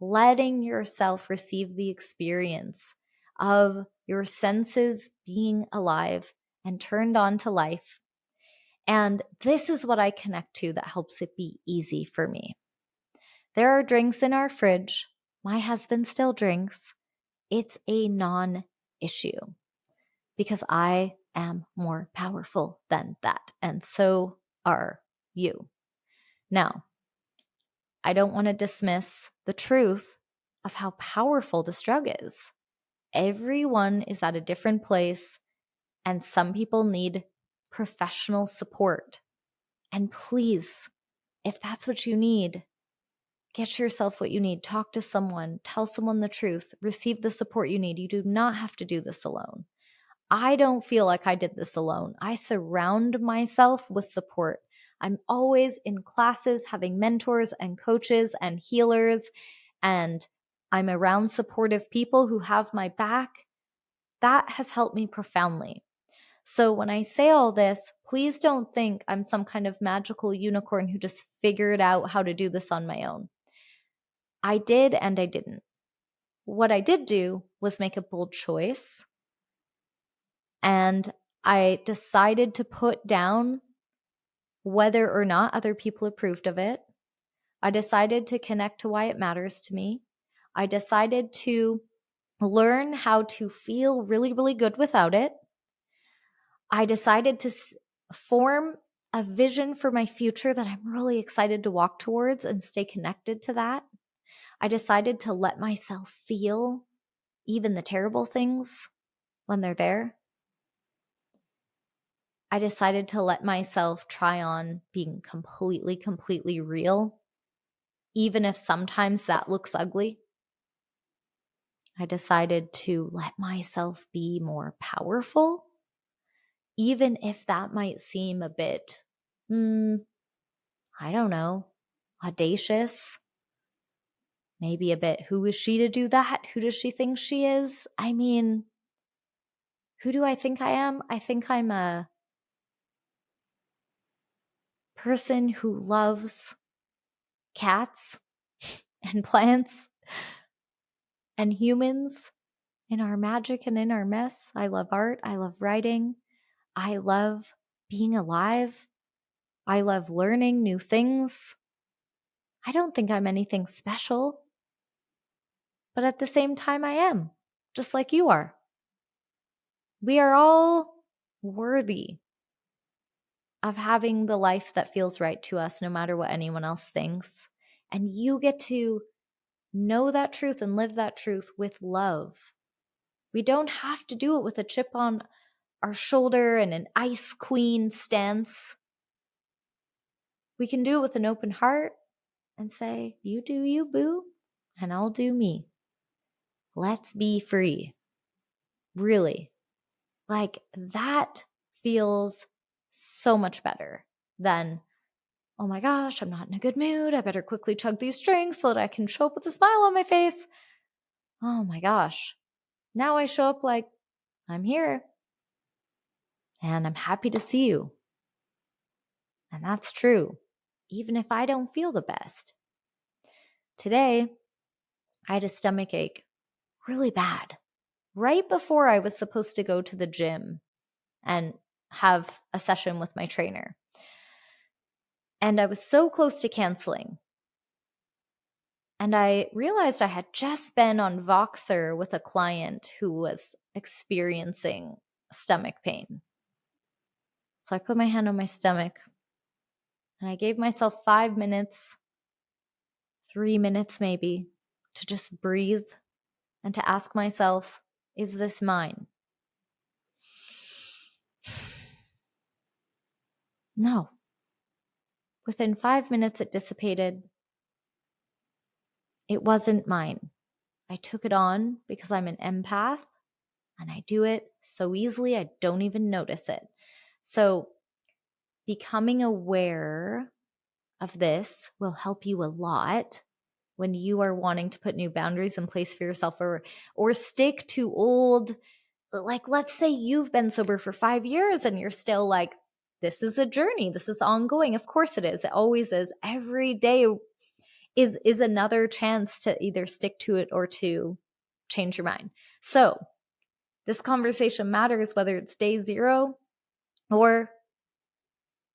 Letting yourself receive the experience of your senses being alive and turned on to life. And this is what I connect to that helps it be easy for me. There are drinks in our fridge. My husband still drinks. It's a non-issue because I am more powerful than that. And so are you. Now, I don't want to dismiss the truth of how powerful this drug is. Everyone is at a different place, and some people need professional support. And please, if that's what you need, get yourself what you need. Talk to someone, tell someone the truth, receive the support you need. You do not have to do this alone. I don't feel like I did this alone. I surround myself with support. I'm always in classes having mentors and coaches and healers, and I'm around supportive people who have my back. That has helped me profoundly. So when I say all this, please don't think I'm some kind of magical unicorn who just figured out how to do this on my own. I did and I didn't. What I did do was make a bold choice, and I decided to put down whether or not other people approved of it. I decided to connect to why it matters to me. I decided to learn how to feel really, really good without it. I decided to form a vision for my future that I'm really excited to walk towards and stay connected to that. I decided to let myself feel even the terrible things when they're there. I decided to let myself try on being completely, completely real, even if sometimes that looks ugly. I decided to let myself be more powerful, even if that might seem a bit, I don't know, audacious. Maybe a bit, who is she to do that? Who does she think she is? I mean, who do I think I am? I think I'm a person who loves cats and plants and humans in our magic and in our mess. I love art. I love writing. I love being alive. I love learning new things. I don't think I'm anything special, but at the same time, I am, just like you are. We are all worthy of having the life that feels right to us, no matter what anyone else thinks. And you get to know that truth and live that truth with love. We don't have to do it with a chip on our shoulder and an ice queen stance. We can do it with an open heart and say, you do you, boo, and I'll do me. Let's be free. Really. Like, that feels so much better than, oh my gosh, I'm not in a good mood. I better quickly chug these drinks so that I can show up with a smile on my face. Oh my gosh. Now I show up like, I'm here and I'm happy to see you. And that's true, even if I don't feel the best. Today, I had a stomach ache really bad right before I was supposed to go to the gym and have a session with my trainer. And I was so close to canceling. And I realized I had just been on Voxer with a client who was experiencing stomach pain. So I put my hand on my stomach and I gave myself 5 minutes, 3 minutes maybe, to just breathe and to ask myself, is this mine? No. Within 5 minutes, it dissipated. It wasn't mine. I took it on because I'm an empath and I do it so easily, I don't even notice it. So becoming aware of this will help you a lot when you are wanting to put new boundaries in place for yourself, or stick to old, like, let's say you've been sober for 5 years and you're still like, this is a journey, this is ongoing. Of course it is. It always is. Every day is another chance to either stick to it or to change your mind. So this conversation matters whether it's day 0 or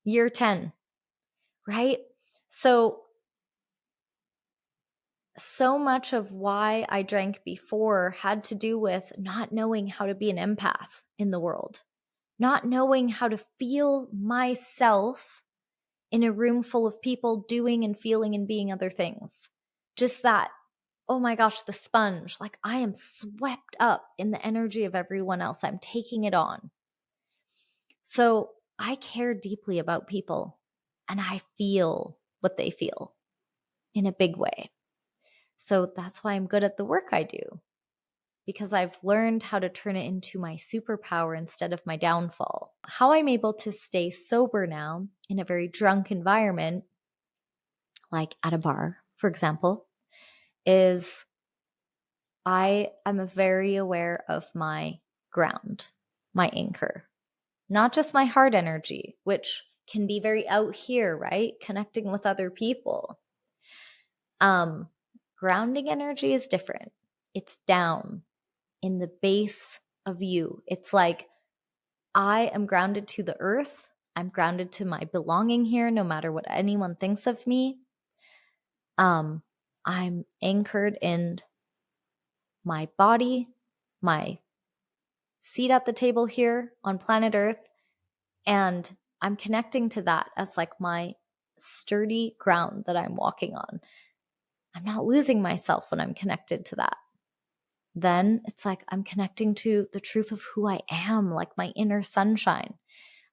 year 10, right? So much of why I drank before had to do with not knowing how to be an empath in the world, not knowing how to feel myself in a room full of people doing and feeling and being other things. Just that, oh my gosh, the sponge, like I am swept up in the energy of everyone else. I'm taking it on. So I care deeply about people and I feel what they feel in a big way. So that's why I'm good at the work I do, because I've learned how to turn it into my superpower instead of my downfall. How I'm able to stay sober now in a very drunk environment, like at a bar, for example, is I am very aware of my ground, my anchor, not just my heart energy, which can be very out here, right? Connecting with other people. Grounding energy is different. It's down in the base of you. It's like, I am grounded to the earth. I'm grounded to my belonging here, no matter what anyone thinks of me. I'm anchored in my body, my seat at the table here on planet Earth, and I'm connecting to that as like my sturdy ground that I'm walking on. I'm not losing myself when I'm connected to that. Then it's like I'm connecting to the truth of who I am, like my inner sunshine.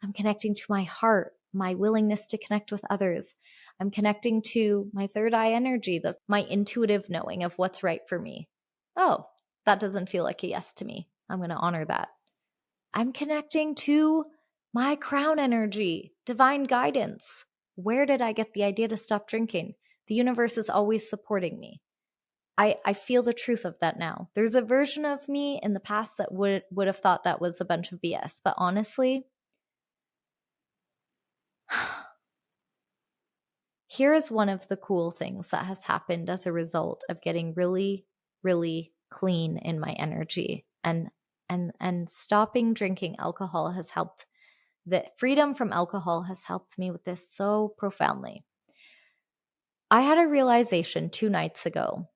I'm connecting to my heart, my willingness to connect with others. I'm connecting to my third eye energy, that's my intuitive knowing of what's right for me. Oh, that doesn't feel like a yes to me. I'm going to honor that. I'm connecting to my crown energy, divine guidance. Where did I get the idea to stop drinking? The universe is always supporting me. I feel the truth of that now. There's a version of me in the past that would have thought that was a bunch of BS. But honestly, here is one of the cool things that has happened as a result of getting really, really clean in my energy. And stopping drinking alcohol has helped. The freedom from alcohol has helped me with this so profoundly. I had a realization 2 nights ago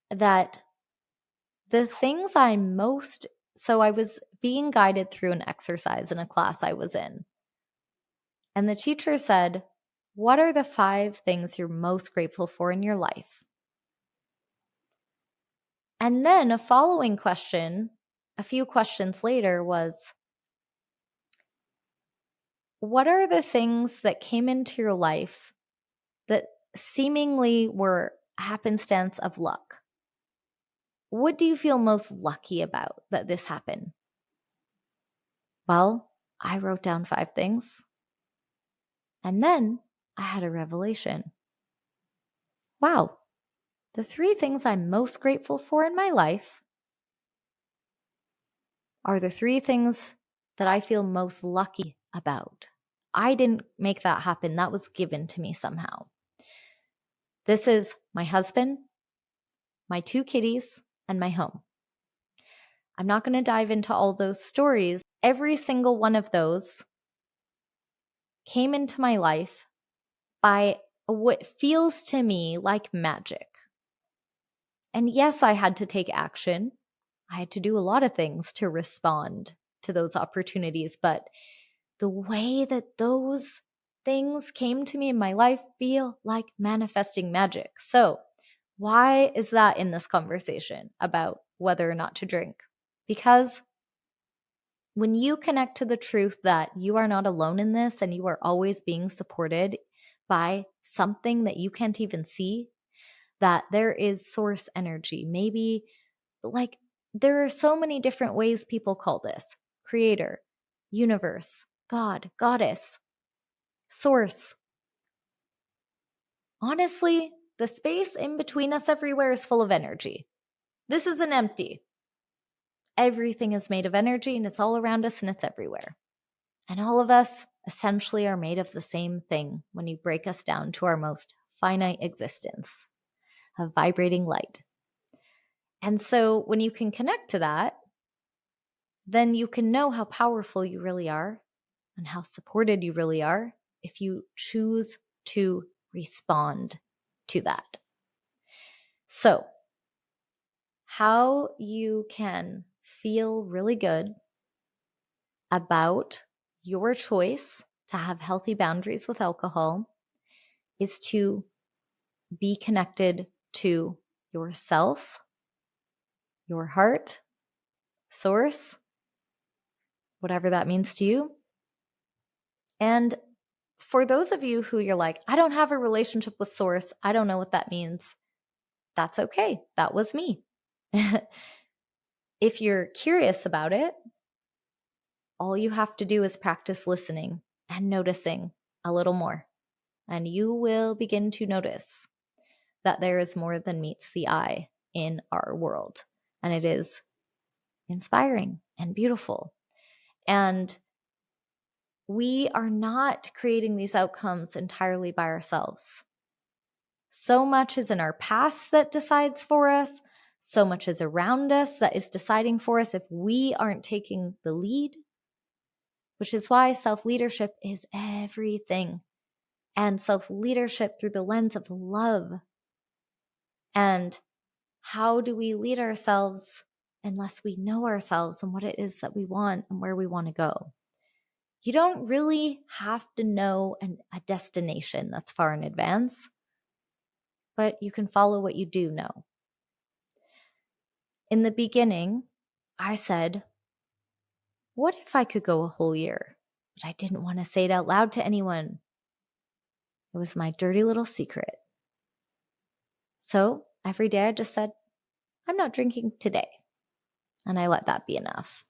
that the things I was being guided through an exercise in a class I was in. And the teacher said, "What are the 5 things you're most grateful for in your life?" And then a following question, a few questions later, was, what are the things that came into your life that seemingly were happenstance of luck? What do you feel most lucky about that this happened? Well, I wrote down 5 things. And then I had a revelation. Wow, the 3 things I'm most grateful for in my life are the 3 things that I feel most lucky about. I didn't make that happen. That was given to me somehow. This is my husband, my 2 kitties, and my home. I'm not going to dive into all those stories. Every single one of those came into my life by what feels to me like magic. And yes, I had to take action. I had to do a lot of things to respond to those opportunities, but the way that those things came to me in my life feel like manifesting magic. So, why is that in this conversation about whether or not to drink? Because when you connect to the truth that you are not alone in this and you are always being supported by something that you can't even see, that there is source energy, maybe like there are so many different ways people call this: creator, universe, God, goddess, source. Honestly, the space in between us everywhere is full of energy. This isn't empty. Everything is made of energy and it's all around us and it's everywhere. And all of us essentially are made of the same thing when you break us down to our most finite existence of vibrating light. And so when you can connect to that, then you can know how powerful you really are and how supported you really are if you choose to respond to that. So, how you can feel really good about your choice to have healthy boundaries with alcohol is to be connected to yourself, your heart, source, whatever that means to you. And for those of you who you're like, I don't have a relationship with source, I don't know what that means, that's okay. That was me. If you're curious about it, all you have to do is practice listening and noticing a little more. And you will begin to notice that there is more than meets the eye in our world. And it is inspiring and beautiful. And we are not creating these outcomes entirely by ourselves. So much is in our past that decides for us. So much is around us that is deciding for us if we aren't taking the lead, which is why self-leadership is everything. And self-leadership through the lens of love. And how do we lead ourselves unless we know ourselves and what it is that we want and where we want to go? You don't really have to know a destination that's far in advance, but you can follow what you do know. In the beginning, I said, what if I could go a whole year? But I didn't want to say it out loud to anyone. It was my dirty little secret. So every day I just said, I'm not drinking today. And I let that be enough.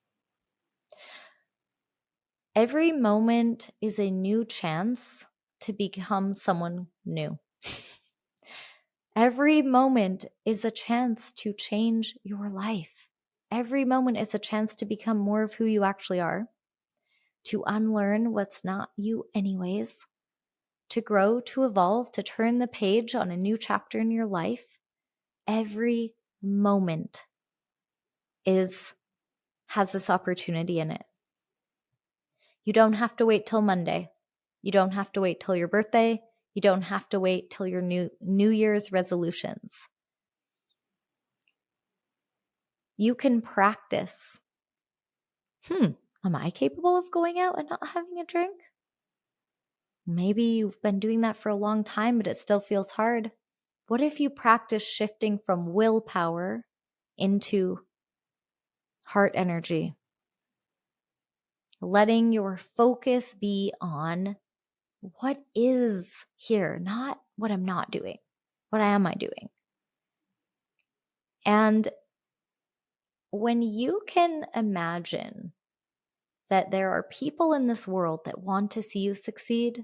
Every moment is a new chance to become someone new. Every moment is a chance to change your life. Every moment is a chance to become more of who you actually are, to unlearn what's not you anyways, to grow, to evolve, to turn the page on a new chapter in your life. Every moment has this opportunity in it. You don't have to wait till Monday. You don't have to wait till your birthday. You don't have to wait till your New Year's resolutions. You can practice. Am I capable of going out and not having a drink? Maybe you've been doing that for a long time, but it still feels hard. What if you practice shifting from willpower into heart energy? Letting your focus be on what is here, not what I'm not doing. What am I doing? And when you can imagine that there are people in this world that want to see you succeed,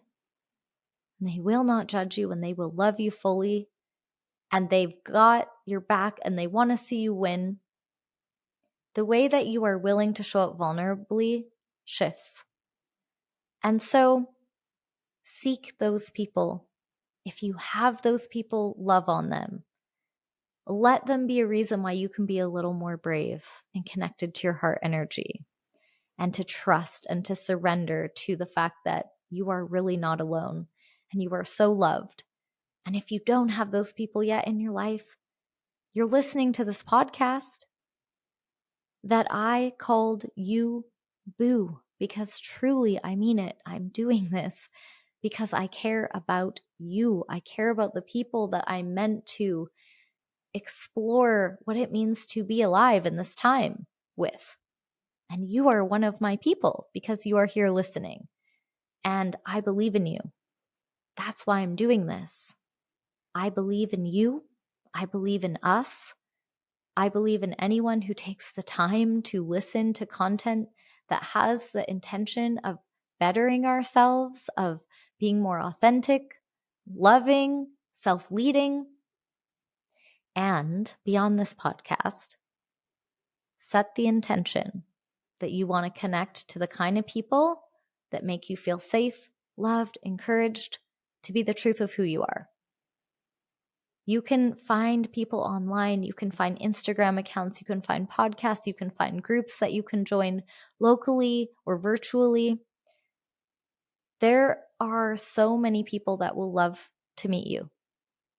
and they will not judge you and they will love you fully, and they've got your back and they want to see you win, the way that you are willing to show up vulnerably shifts. And so seek those people. If you have those people, love on them. Let them be a reason why you can be a little more brave and connected to your heart energy, and to trust and to surrender to the fact that you are really not alone and you are so loved. And if you don't have those people yet in your life, you're listening to this podcast that I called you Boo, because truly I mean it. I'm doing this because I care about you. I care about the people that I meant to explore what it means to be alive in this time with. And you are one of my people because you are here listening. And I believe in you. That's why I'm doing this. I believe in you. I believe in us. I believe in anyone who takes the time to listen to content that has the intention of bettering ourselves, of being more authentic, loving, self-leading. And beyond this podcast, set the intention that you want to connect to the kind of people that make you feel safe, loved, encouraged to be the truth of who you are. You can find people online, you can find Instagram accounts, you can find podcasts, you can find groups that you can join locally or virtually. There are so many people that will love to meet you,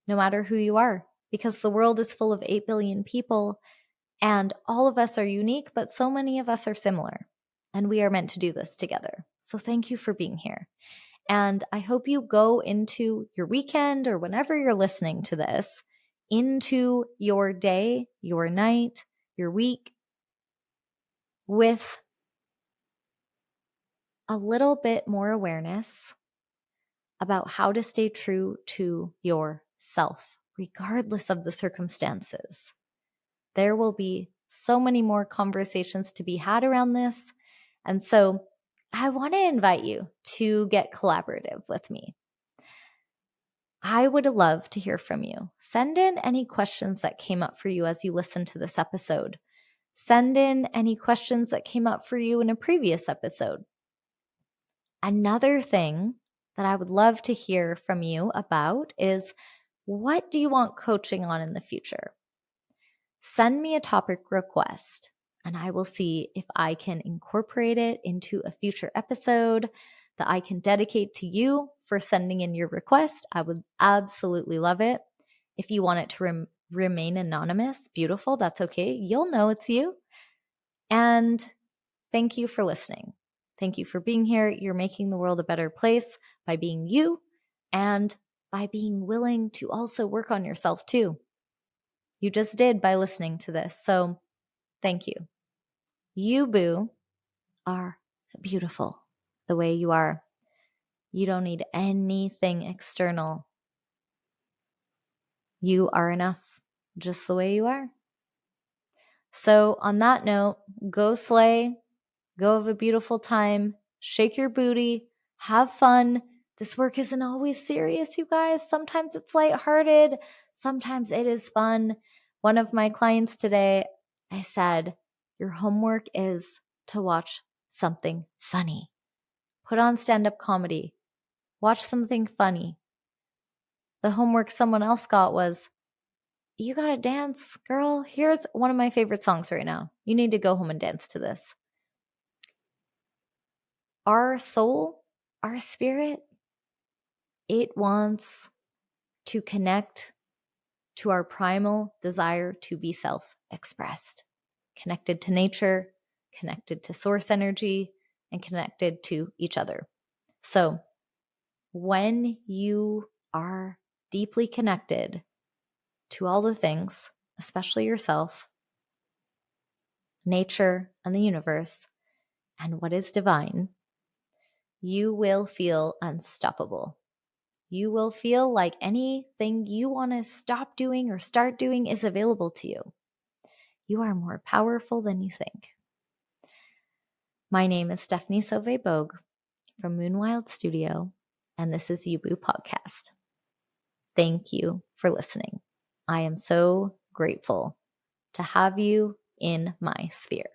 no matter who you are, because the world is full of 8 billion people and all of us are unique, but so many of us are similar, and we are meant to do this together. So thank you for being here. And I hope you go into your weekend, or whenever you're listening to this, into your day, your night, your week, with a little bit more awareness about how to stay true to yourself, regardless of the circumstances. There will be so many more conversations to be had around this. And so I want to invite you to get collaborative with me. I would love to hear from you. Send in any questions that came up for you as you listen to this episode. Send in any questions that came up for you in a previous episode. Another thing that I would love to hear from you about is, what do you want coaching on in the future? Send me a topic request and I will see if I can incorporate it into a future episode that I can dedicate to you for sending in your request. I would absolutely love it. If you want it to remain anonymous, beautiful, that's okay. You'll know it's you. And thank you for listening. Thank you for being here. You're making the world a better place by being you and by being willing to also work on yourself too. You just did by listening to this. So thank you. You, boo, are beautiful the way you are. You don't need anything external. You are enough just the way you are. So on that note, go slay, go have a beautiful time, shake your booty, have fun. This work isn't always serious, you guys. Sometimes it's lighthearted. Sometimes it is fun. One of my clients today, I said, your homework is to watch something funny. Put on stand-up comedy. Watch something funny. The homework someone else got was, you gotta dance, girl. Here's one of my favorite songs right now. You need to go home and dance to this. Our soul, our spirit, it wants to connect to our primal desire to be self-expressed, connected to nature, connected to source energy, and connected to each other. So when you are deeply connected to all the things, especially yourself, nature, and the universe, and what is divine, you will feel unstoppable. You will feel like anything you want to stop doing or start doing is available to you. You are more powerful than you think. My name is Stephanie Sauvé-Bogue from Moonwild Studio, and this is Yubu Podcast. Thank you for listening. I am so grateful to have you in my sphere.